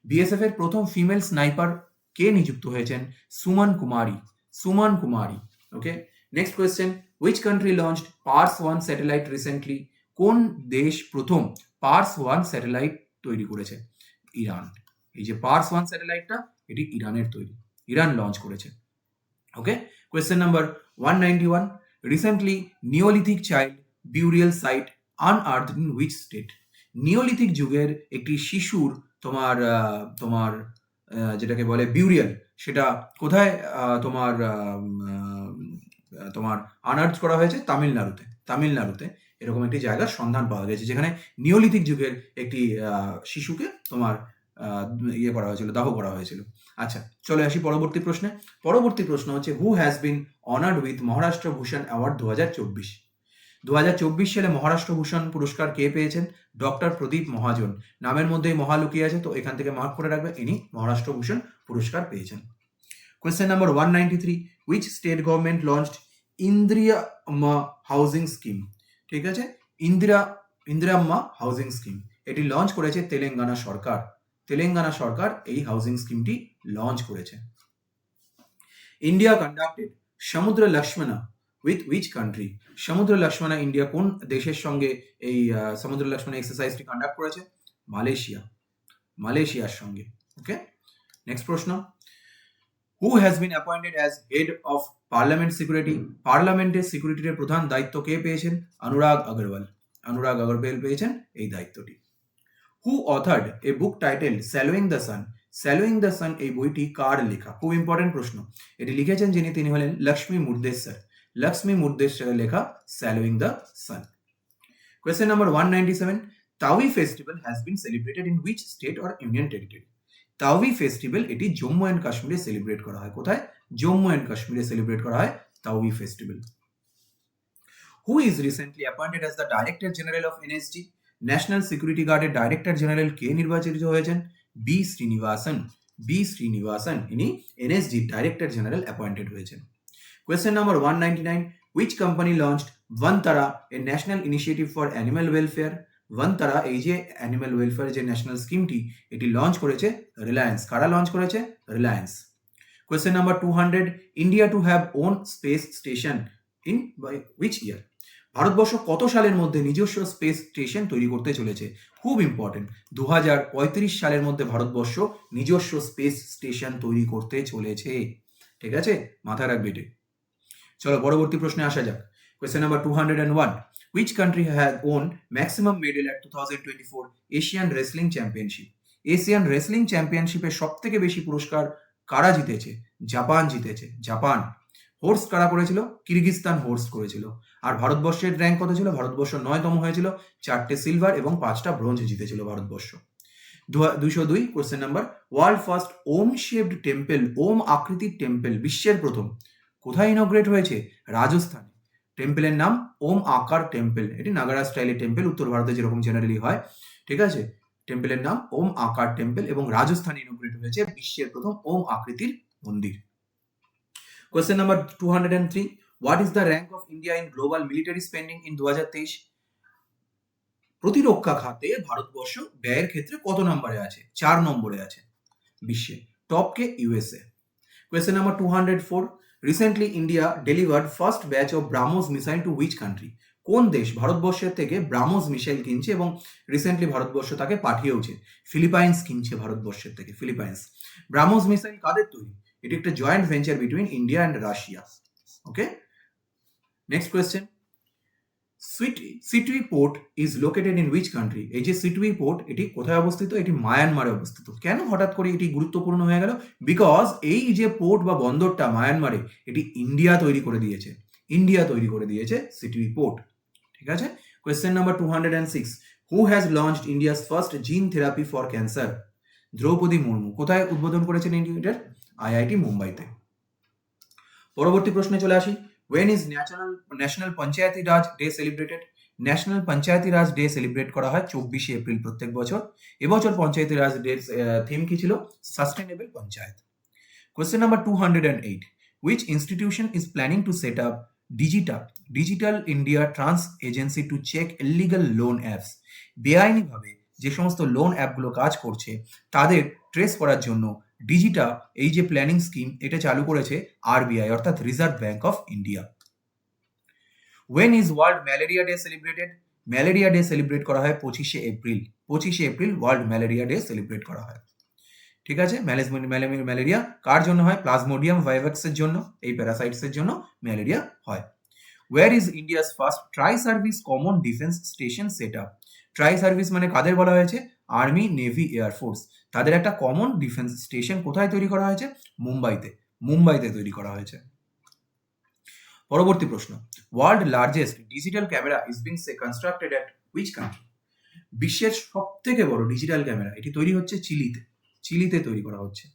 BSF এর প্রথম ফিমেল স্নাইপার কে নিযুক্ত হয়েছেন? Suman Kumari. Suman Kumari. Okay, next question, which country launched Pars 1 satellite recently? কোন দেশ প্রথম পার্স 1 স্যাটেলাইট তৈরি করেছে? ইরান। এই যে পার্স 1 স্যাটেলাইটটা, এটি ইরানের তৈরি, ইরান লঞ্চ করেছে। Okay, question number 191, recently neolithic child burial site unearthed in which state? Neolithic যুগের একটি শিশুর তোমার তোমার যেটাকে বলে বিউরিয়াল, সেটা কোথায় তোমার তোমার আনআর্থ করা হয়েছে? তামিলনাড়ুতে। তামিলনাড়ুতে এরকম একটি জায়গার সন্ধান পাওয়া গেছে যেখানে নিওলিথিক যুগের একটি শিশুকে তোমার ইয়ে করা হয়েছিল, দাহ করা হয়েছিল। আচ্ছা, চলে আসি পরবর্তী প্রশ্নে। পরবর্তী প্রশ্ন হচ্ছে, হু has bin honoured with Maharashtra Bhushan award 2024? 2024 সালে মহারাষ্ট্র ভূষণ পুরস্কার কে পেয়েছেন? ডক্টর প্রদীপ মহাজন। নামের মধ্যেই মহা লুকিয়ে আছে, তো এখান থেকে মার্ক করে রাখবে, ইনি মহারাষ্ট্র ভূষণ পুরস্কার পেয়েছেন। Question number 193, which state government launched Indiramma housing scheme? ঠিক আছে, ইন্দিরাম্মা হাউজিং স্কিম এটি লঞ্চ করেছে তেলেঙ্গানা সরকার। তেলেঙ্গানা সরকার এই হাউজিং স্কিমটি লঞ্চ করেছে। India conducted Samudra Laksamana with which country? সমুদ্র লক্ষ্মণা ইন্ডিয়া কোন দেশের সঙ্গে এই সমুদ্র লক্ষ্মণা এক্সারসাইজটি কন্ডাক্ট করেছে? মালয়েশিয়া। মালয়েশিয়ার সঙ্গে। ওকে, নেক্সট প্রশ্ন, who has been appointed as head of parliament security? পার্লামেন্টের সিকিউরিটির প্রধান দায়িত্ব কে পেয়েছেন? অনুরাগ আগরওয়াল। অনুরাগ আগরওয়াল পেয়েছেন এই দায়িত্বটি। Who authored a book title swallowing the sun? Swallowing the sun এই বইটি কার লেখা? খুব ইম্পর্টেন্ট প্রশ্ন। এটি লিখেছেন যিনি, তিনি হলেন লক্ষ্মী মুর্দেশ্বর। লক্ষ্মী মুর্দেশ্বরের লেখা swallowing the sun. Question number 197, Tawi festival has been celebrated in which state or union territory? Tawi festival এটি জম্মু অ্যান্ড কাশ্মীরে সেলিব্রেট করা হয়। কোথায়? জম্মু অ্যান্ড কাশ্মীরে সেলিব্রেট করা হয় Tawi festival. Who is recently appointed as the director general of NSG? National security গার্ডের director general কে নির্বাচিত হয়েছেন? বি শ্রীনিবাসন। বি শ্রীনিবাসন ইনি এনএসজি ডাইরেক্টর জেনারেল অ্যাপয়েন্টেড হয়েছেন। Question number 199, which company launched Vantara a national initiative for animal welfare? Vantara এই যে animal welfare যে national স্কিমটি, এটি launch করেছে রিলায়েন্স। কারা লঞ্চ করেছে? Reliance. Question number 200, India to have won space station in by which year? Bharatvarsha কত সালের মধ্যে নিজস্ব স্পেস স্টেশন তৈরি করতে চলেছে? খুব ইম্পর্টেন্ট, 2035 সালের মধ্যে ভারতবর্ষ নিজস্ব স্পেস স্টেশন তৈরি করতে চলেছে। ঠিক আছে, মাথায় রাখবে এটি। চলো পরবর্তী প্রশ্নে আসা যাক। Question number 201, which country has won maximum medal at 2024 Asian wrestling championship? Asian wrestling চ্যাম্পিয়নশিপে সব থেকে বেশি পুরস্কার কারা জিতেছে? জাপান জিতেছে। জাপান। হোস্ট কারা করেছিল? কিরগিজস্তান হোস্ট করেছিল। আর ভারতবর্ষের র্যাঙ্ক কত ছিল? ভারতবর্ষ 9তম হয়েছিল, 4টে সিলভার এবং 5টা ব্রোঞ্জ জিতেছিল ভারতবর্ষ। 202, question number, world first Om shaped temple, Om আকৃতির টেম্পল বিশ্বের প্রথম কোথায় ইনগ্রেট হয়েছে? রাজস্থানে। টেম্পলের নাম ওম আকার টেম্পল, এটি নাগারা স্টাইলের টেম্পল, উত্তর ভারতে যেরকম জেনারেলি হয়, ঠিক আছে। টেম্পলের নাম ওম আকার টেম্পল এবং রাজস্থানে ইনোগ্রেট হয়েছে বিশ্বের প্রথম ওম আকৃতির মন্দির। Question number 203, what is the rank of India in global military spending in 2023? প্রতিরক্ষা খাতে ভারতবর্ষ ব্যয়ের ক্ষেত্রে কত নম্বরে আছে? 4 নম্বরে আছে বিশ্বে। Top K USA. Question number 204. Recently, India delivered first batch of BrahMos missile to which country? কোন দেশ ভারতবর্ষের থেকে ব্রাহ্মোস মিসাইল কিনছে এবং রিসেন্টলি ভারতবর্ষ তাকে পাঠিয়েওছে? ফিলিপাইন্স কিনছে ভারতবর্ষের থেকে, ফিলিপাইন্স। ব্রাহ্মোস মিসাইল কাদের তৈরি? এটি একটা joint venture between India and Russia. Okay, next question. সিটুই port is located in which country? এই যে সিটুই পোর্ট, এটি কোথায় অবস্থিত? এটি মায়ানমারে অবস্থিত। কেন হঠাৎ করে এটি গুরুত্বপূর্ণ হয়ে গেল? বিকজ এই যে পোর্ট বা বন্দরটা মায়ানমারে, এটি ইন্ডিয়া তৈরি করে দিয়েছে। ইন্ডিয়া তৈরি করে দিয়েছে সিটুই পোর্ট, ঠিক আছে। Question number 206, who has launched India's first gene therapy for cancer? Draupadi Murmu. কোথায় উদ্বোধন করেছেন ইন্ডিয়ার? আইআইটি মুম্বাইতে। পরবর্তী প্রশ্নে চলে আসি। When is national Panchayati Raj day celebrated? National Panchayati Raj day celebrate করা হয় 24শে এপ্রিল প্রত্যেক বছর। এবছর পঞ্চায়েতি রাজ ডে থিম কি ছিল? Sustainable panchayat. Question number 208, which institution is planning to set up digital India trans agency to check illegal loan apps? বেআইনিভাবে যে সমস্ত লোন অ্যাপগুলো কাজ করছে তাদের ট্রেস করার জন্য ডিজিটা এই যে প্ল্যানিং স্কিম, এটা চালু করেছে আরবিআই অর্থাৎ Reserve Bank of India. When is world malaria day celebrated? Malaria day celebrate করা হয় 25শে এপ্রিল। 25শে April world malaria day celebrate করা হয়, ঠিক আছে। ম্যালেরিয়া কার জন্য হয়? প্লাজমোডিয়াম ভাইভাক্সের জন্য, এই প্যারাসাইটসের জন্য ম্যালেরিয়া হয়। Where is India's first try-service common defence station set up? Try-service মানে কাদের বলা হয়েছে? Army, navy, air force. তাদের একটা কমন ডিফেন্স স্টেশন কোথায় তৈরি করা হয়েছে? মুম্বাইতে। মুম্বাইতে তৈরি করা হয়েছে। পরবর্তী প্রশ্ন। World largest digital camera is being constructed at which country? বিশ্বের সবথেকে বড় ডিজিটাল ক্যামেরা এটি তৈরি হচ্ছে চিলিতে। চিলিতে তৈরি করা হচ্ছে।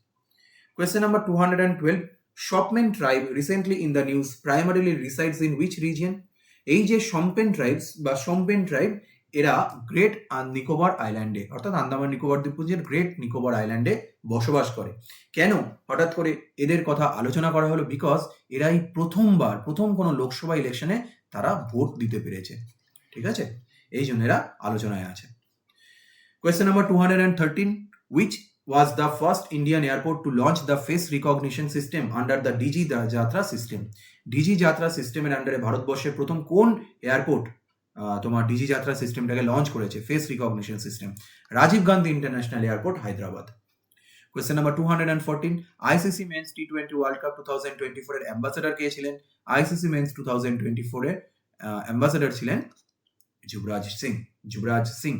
Question number 212, Shompen tribe recently in the news primarily resides in which region? এই যে শম্পেন ট্রাইবস বা শম্পেন ট্রাইব, এরা গ্রেট নিকোবর আইল্যান্ডে অর্থাৎ আন্দামান নিকোবর দ্বীপপুঞ্জের গ্রেট নিকোবর আইল্যান্ডে বসবাস করে। কেন হঠাৎ করে এদের কথা আলোচনা করা হলো? বিকজ এরাই প্রথম কোনো লোকসভা ইলেকশনে তারা ভোট দিতে পেরেছে, ঠিক আছে, এই জন্য এরা আলোচনায় আছে। Question number 213, which was the first Indian airport to launch the face recognition system under the DG Yatra system? DG Yatra সিস্টেমের আন্ডারে ভারতবর্ষের প্রথম কোন এয়ারপোর্ট তোমার ডিজি যাত্রা সিস্টেমটাকে লঞ্চ করেছে, face recognition system? Rajiv Gandhi international airport, Hyderabad. Question number 214, ICC men's টি20 ওয়ার্ল্ড কাপ 2024 এর অ্যাম্বাসেডর কে ছিলেন? আইসিসি মেন্স 2024 এর অ্যাম্বাসেডর ছিলেন Yuvraj Singh.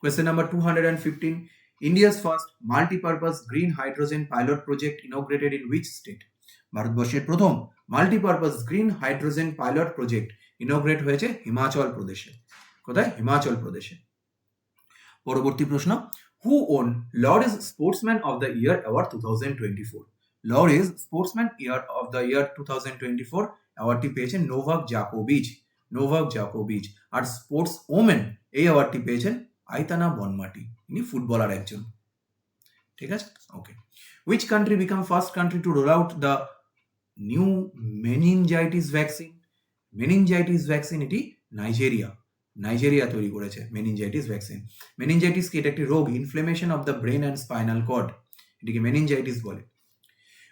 Question number 215, India's first multi-purpose green hydrogen pilot project inaugurated in which state? ভারতবর্ষের প্রথম multipurpose green hydrogen pilot project inaugurate হয়েছে হিমাচল প্রদেশে। কোথায়? হিমাচল প্রদেশে। পরবর্তী প্রশ্ন, who won Laureus sportsman of the year award 2024? Laureus sportsman of the year 2024 অ্যাওয়ার্ডটি পেয়েছেন নোভাক জাকোভিচ। আর স্পোর্টস ওমেন এই অ্যাওয়ার্ডটি পেয়েছেন আইতানা বনমাটি, ইনি ফুটবলার একজন, ঠিক আছে। Okay, which country become first country to roll out the new meningitis vaccine? Meningitis vaccine এটি নাইজেরিয়া তৈরি করেছে মেনিনজাইটিস ভ্যাকসিন। মেনিনজাইটিস কি? এটা একটি রোগ, inflammation of the brain and spinal cord, এটিকে মেনিনজাইটিস বলে।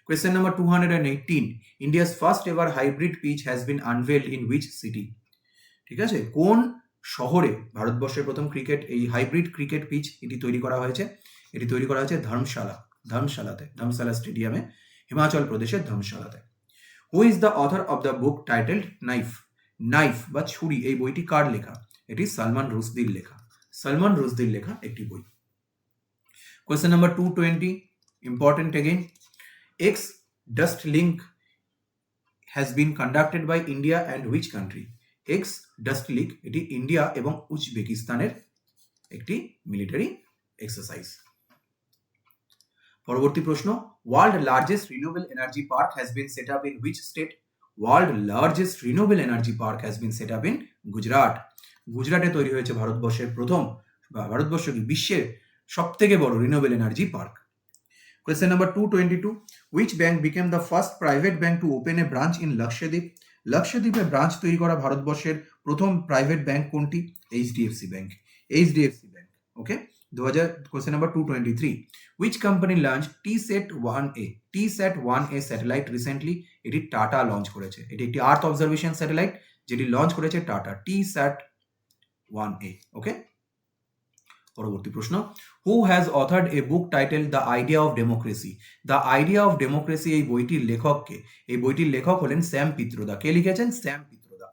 Question number 218, India's first ever hybrid pitch has been unveiled in which city? ঠিক আছে, কোন শহরে ভারতবর্ষের প্রথম এই হাইব্রিড ক্রিকেট পিচ এটি তৈরি করা হয়েছে? এটি তৈরি করা হয়েছে ধর্মশালা স্টেডিয়ামে, হিমাচল প্রদেশের ধর্মশালাতে। Who is the author of the book titled knife বা ছুরি? এই বইটি কার লেখা? এটি সালমান রুশদির লেখা একটি বই। Question number 220, important again, ex Dustlik has been conducted by India and which country? Ex Dustlik এটি ইন্ডিয়া এবং উজবেকিস্তানের একটি মিলিটারি এক্সারসাইজ। পরবর্তী প্রশ্ন, world largest renewable energy park has been set up in which state? World largest renewable energy park has been set up in Gujarat. গুজরাটে তৈরি হয়েছে ভারতবর্ষের প্রথম বা ভারতবর্ষ কি বিশ্বের সব থেকে বড় renewable energy park. Question number 222. Which bank became the first private bank to open a branch in Lakshadweep? লাক্ষাদ্বীপে ব্রাঞ্চ তৈরি করা ভারতবর্ষের প্রথম প্রাইভেট ব্যাংক কোনটি? HDFC bank. HDFC bank. Okay, 2000। Question number 223. Which company launched TSAT-1A? TSAT-1A satellite recently, এটি Tata launch করেছে। এটি একটি আর্থ অবজারভেশন স্যাটেলাইট যেটি লঞ্চ করেছে টাটা, TSAT-1A। ওকে, পরবর্তী প্রশ্ন, who has authored a book title the idea of democracy? The idea of democracy এই বইটির লেখককে? এই বইটির লেখক হলেন স্যাম পিত্রোদা। কে লিখেছেন? Sam Pitroda.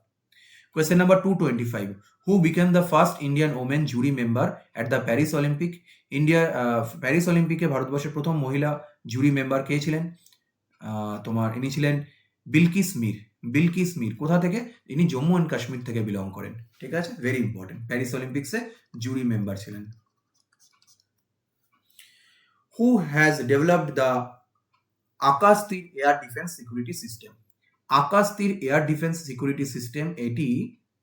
Question number 225. Who became the first Indian women jury member at the Paris Olympic? Paris অলিম্পিকে ভারতবর্ষের প্রথম মহিলা জুরি মেম্বার কে ছিলেন? ইনি ছিলেন বিলকিস মীর। বিলকিস মীর কোথা থেকে? ইনি জম্মু অ্যান্ড কাশ্মীর থেকে বিলং করেন। ঠিক আছে, ভেরি ইম্পর্টেন্ট। প্যারিস অলিম্পিক্সে জুরি মেম্বার ছিলেন। Who has developed the Akash Teer air defence security system? Akash Teer air defence security system এটি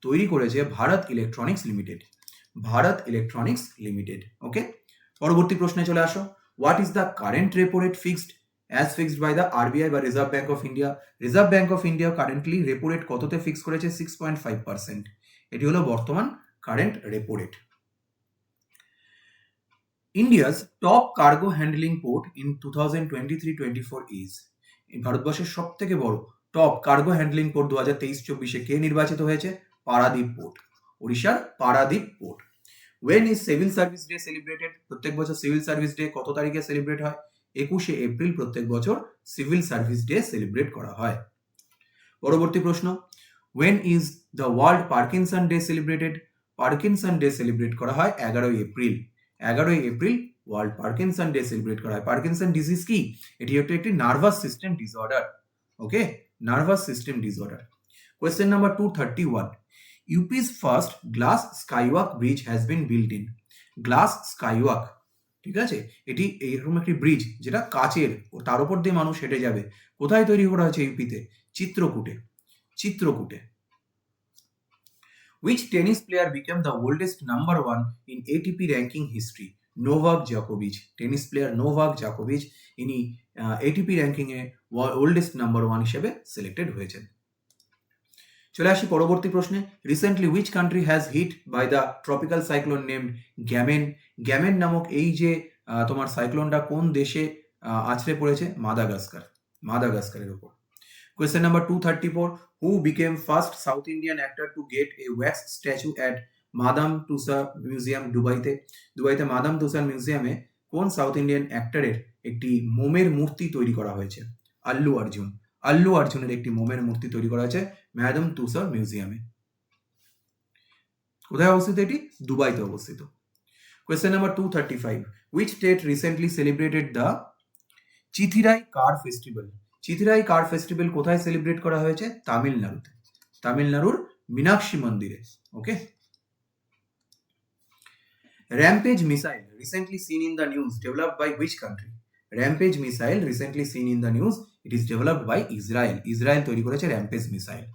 তৈরি করেছে Bharat Electronics Limited. Bharat Electronics Limited. Okay, পরবর্তী প্রশ্নে চলে আসো। What is the current repo rate fixed as fixed by the RBI বা Reserve Bank of India? Reserve Bank of India currently repo rate কততে fix করেছে? 6.5%। এটি হলো বর্তমান current repo rate. India's top cargo handling port in 2023-24 is? ভারতবর্ষের সব থেকে বড় টপ কার্গো হ্যান্ডলিং পোর্ট 2023-24 কে নির্বাচিত হয়েছে? পারাদীপ পোর্ট, ওড়িশার Paradip port. When is civil service day celebrated? প্রত্যেক বছর সিভিল সার্ভিস ডে কত তারিখে সেলিব্রেট হয়? 21শে এপ্রিল প্রত্যেক বছর সিভিল সার্ভিস ডে সেলিব্রেট করা হয়। পরবর্তী প্রশ্ন, When is the World Parkinson Day celebrated? Parkinson day celebrate করা হয় 11ই এপ্রিল। 11ই April world Parkinson day celebrate করা হয়। পার্কিনসন ডিজিজ কি? এটি একটি nervous system disorder. Okay, nervous system disorder. Question number 231. UP's first glass skywalk bridge has been built in? Glass skywalk, ঠিক আছে, এটি এইরকম একটি ব্রিজ যেটা কাচের, তার উপর দিয়ে মানুষ হেঁটে যাবে। কোথায় তৈরি করা হয়েছে? ইউপিতে চিত্রকূটে। চিত্রকূটে। Which tennis player became the oldest number one in ATP ranking history? Novak Djokovic. Tennis player Novak জোকোভিচ, ইনি এটিপি র্যাঙ্কিং এ ওল্ডেস্ট নাম্বার ওয়ান হিসেবে সিলেক্টেড হয়েছেন। চলে আসি পরবর্তী প্রশ্নে। Recently which country has hit by the tropical cyclone named Gamane? Gamane নামক এই যে তোমার সাইক্লোনটা কোন দেশে আছড়ে পড়েছে? মাদাগাস্কার। মাদাগাস্কারের উপর। Question number 234. Who became first South Indian actor to get a wax statue at Madame Tussauds Museum, দুবাইতে? দুবাইতে মাদাম তুসার মিউজিয়ামে কোন সাউথ ইন্ডিয়ান অ্যাক্টরের একটি মোমের মূর্তি তৈরি করা হয়েছে? আল্লু অর্জুন। আল্লু অর্জুনের একটি মোমের মূর্তি তৈরি করা হয়েছে ম্যাডাম তুসার মিউজিয়ামে। কোথায় অবস্থিত এটি? দুবাইতে অবস্থিত। Question number 235. Which state recently celebrated the Chithirai car festival? Chithirai car festival কোথায় সেলিব্রেট করা হয়েছে? তামিলনাড়ুতে। তামিলনাড়ুর মীনাক্ষী মন্দিরে। ওকে, Rampage missile recently seen in the news developed by which country? Rampage missile recently seen in the news, it is developed by Israel. Israel তৈরি করেছে Rampage missile.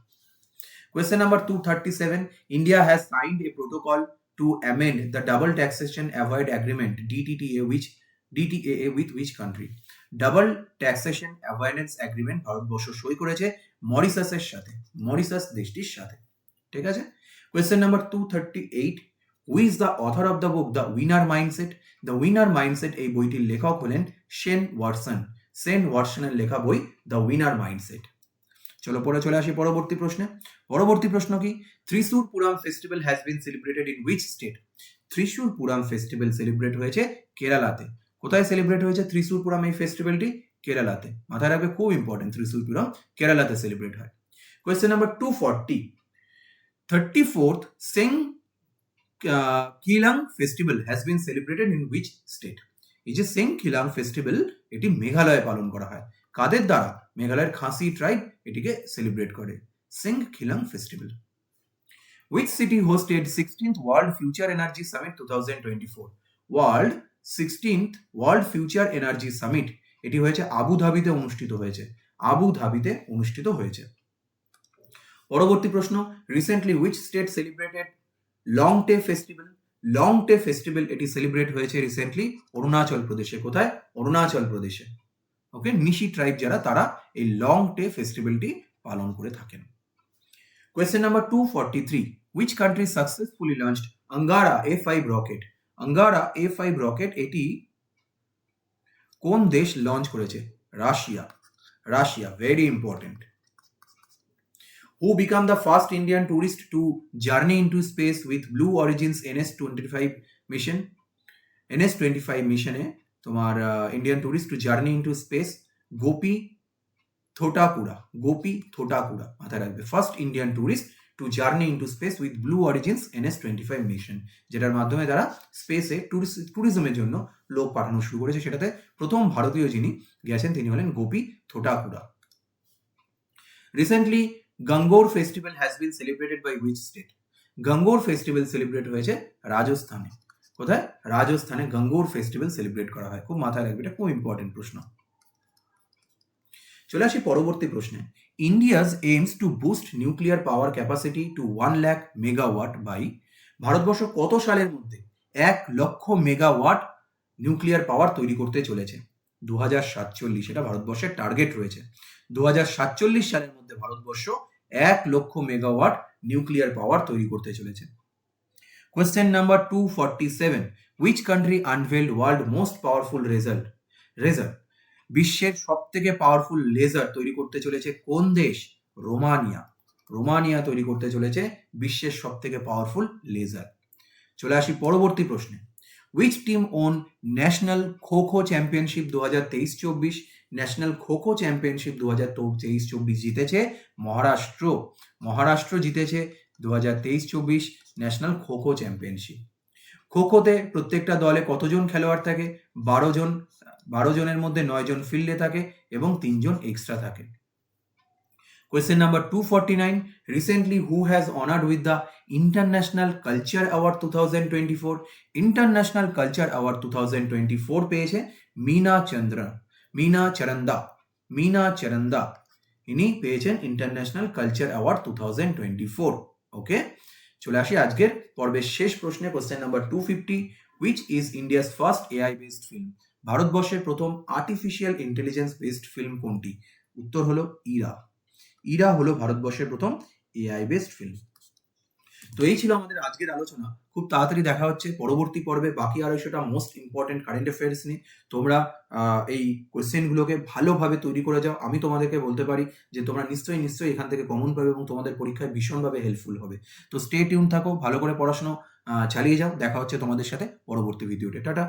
Question number 237. India has signed a protocol to amend the double taxation avoid agreement DTAA with which country? Double taxation avoidance agreement Bharatvarsha সই করেছে মরিশাসের সাথে, Mauritius দেশটির সাথে। ঠিক আছে। Question number 238. Who is the author of the book the winner mindset? The winner mindset এই বইটির লেখক হলেন শেন ওয়াটসন। শেন ওয়াটসনের লেখা বই দ্য উইনার মাইন্ডসেট। চলো পরে চলে আসি পরবর্তী প্রশ্নে। পরবর্তী প্রশ্ন কি? Thrissur Pooram festival has been celebrated in which state? Thrissur Pooram festival celebrate হয়েছে কেরালাতে। কোথায় সেলিব্রেট হয়েছে ত্রিশূর পুরাম এই ফেস্টিভ্যালটি? কেরালাতে। মাথায় রাখবে, খুব ইম্পর্টেন্ট, ত্রিশূর পুরাম কেরালাতে সেলিব্রেট হয়। Question number 240. 34th Seng Khihlang festival has been celebrated in which state? এই যে সেং খিলাং ফেস্টিভ্যাল এটি মেঘালয়ে পালন করা হয়। কাদের দ্বারা? মেঘালয়ের খাসি ট্রাইব এটিকে সেলিব্রেট করে। Seng Khihlang festival. Which city hosted 16th World Future Energy Summit 2024? World 16th World Future Energy Summit এটি হয়েছে আবু ধাবিতে অনুষ্ঠিত হয়েছে। আবু ধাবিতে অনুষ্ঠিত হয়েছে। পরবর্তী প্রশ্ন, recently which state celebrated long টে ফেস্টিভ্যাল? লং টে ফেস্টিভ্যাল এটি সেলিব্রেট হয়েছে রিসেন্টলি অরুণাচল প্রদেশে। কোথায়? অরুণাচল প্রদেশে। ওকে, নিশি ট্রাইব যারা তারা এই লং টে ফেস্টিভ্যালটি পালন করে থাকেন। Question number 243, which country successfully launched Angara A5 rocket? Angara A5 rocket এটি কোন দেশ লঞ্চ করেছে? Russia. Russia, very important. Who became the first Indian tourist to journey into space with Blue Origin's NS-25 mission? NS-25 মিশনে তোমার Indian tourist to journey into space Gopi Thotakura. Gopi Thotakura মাথায় রাখবে। First Indian tourist to journey into space with Blue Origins NS-25 mission, যেটার মাধ্যমে তারা স্পেসে ট্যুরিজমের জন্য লোক পাঠানো শুরু করেছে। সেটাতে প্রথম ভারতীয় যিনি গেছেন তিনি হলেন Gopi Thotakura. Recently Gangaur festival has been celebrated by which state? Gangaur festival celebrate হয়েছে রাজস্থানে। কোথায়? রাজস্থানে গঙ্গোর ফেস্টিভ্যাল সেলিব্রেট করা হয়। খুব মাথায় রাখবে, এটা খুব ইম্পর্টেন্ট প্রশ্ন। চলে আসি পরবর্তী প্রশ্নে। India's aims to boost nuclear power capacity to 1 lakh megawatt by, Bharatvarsha কত সালের মধ্যে 1 লক্ষ মেগাওয়াট নিউক্লিয়ার পাওয়ার তৈরি করতে চলেছে? 2047, এটা ভারতবর্ষের টার্গেট রয়েছে। 2047 সালের মধ্যে ভারতবর্ষ 1 লক্ষ মেগাওয়াট নিউক্লিয়ার পাওয়ার তৈরি করতে চলেছে। Question number 247, which country unveiled world most powerful রেজার? বিশ্বের সব থেকে পাওয়ারফুল লেজার তৈরি করতে চলেছে কোন দেশ? রোমানিয়া। রোমানিয়া তৈরি করতে চলেছে বিশ্বের সব থেকে পাওয়ারফুল লেজার। চলে আসি পরবর্তী প্রশ্নে। Which team won national kho kho championship 2023-24? National kho kho championship 2023-24 জিতেছে মহারাষ্ট্র। মহারাষ্ট্র জিতেছে 2023-24 ন্যাশনাল খো খো চ্যাম্পিয়নশিপ। খো খোতে প্রত্যেকটা দলে কতজন খেলোয়াড় থাকে? 12 জন। 12 জনের মধ্যে 9 জন ফিল্ডে থাকে এবং 3 জন এক্সট্রা থাকে। Question number 249, recently who has honoured with the international culture award 2024? International culture award 2024 পেয়েছে মীনা চরন্দা। ইনি পেয়েছেন ইন্টারন্যাশনাল কালচার অ্যাওয়ার্ড 2024। ওকে, চলে আসি আজকের পর্বের শেষ প্রশ্নে। Question number 250, which is India's first AI based film? ভারতবর্ষের প্রথম আর্টিফিশিয়াল ইন্টেলিজেন্স বেসড ফিল্ম কোনটি? উত্তর হলো ইরা। ইরা হলো ভারতবর্ষের প্রথম এআই বেসড ফিল্ম। তো এই ছিল আমাদের আজকের আলোচনা। খুব তাড়াতাড়ি দেখা হচ্ছে পরবর্তী পর্বে বাকি 250টা মোস্ট ইম্পর্টেন্ট কারেন্ট অ্যাফেয়ার্স নিয়ে। তোমরা এই কোয়েশ্চেনগুলোকে ভালোভাবে তৈরি করে যাও। আমি তোমাদেরকে বলতে পারি যে তোমরা নিশ্চয়ই এখান থেকে কমন পাবে এবং তোমাদের পরীক্ষায় ভীষণভাবে হেল্পফুল হবে। তো স্টে টিউন থাকো, ভালো করে পড়াশোনা চালিয়ে যাও। দেখা হচ্ছে তোমাদের সাথে পরবর্তী ভিডিওতে। টাটা।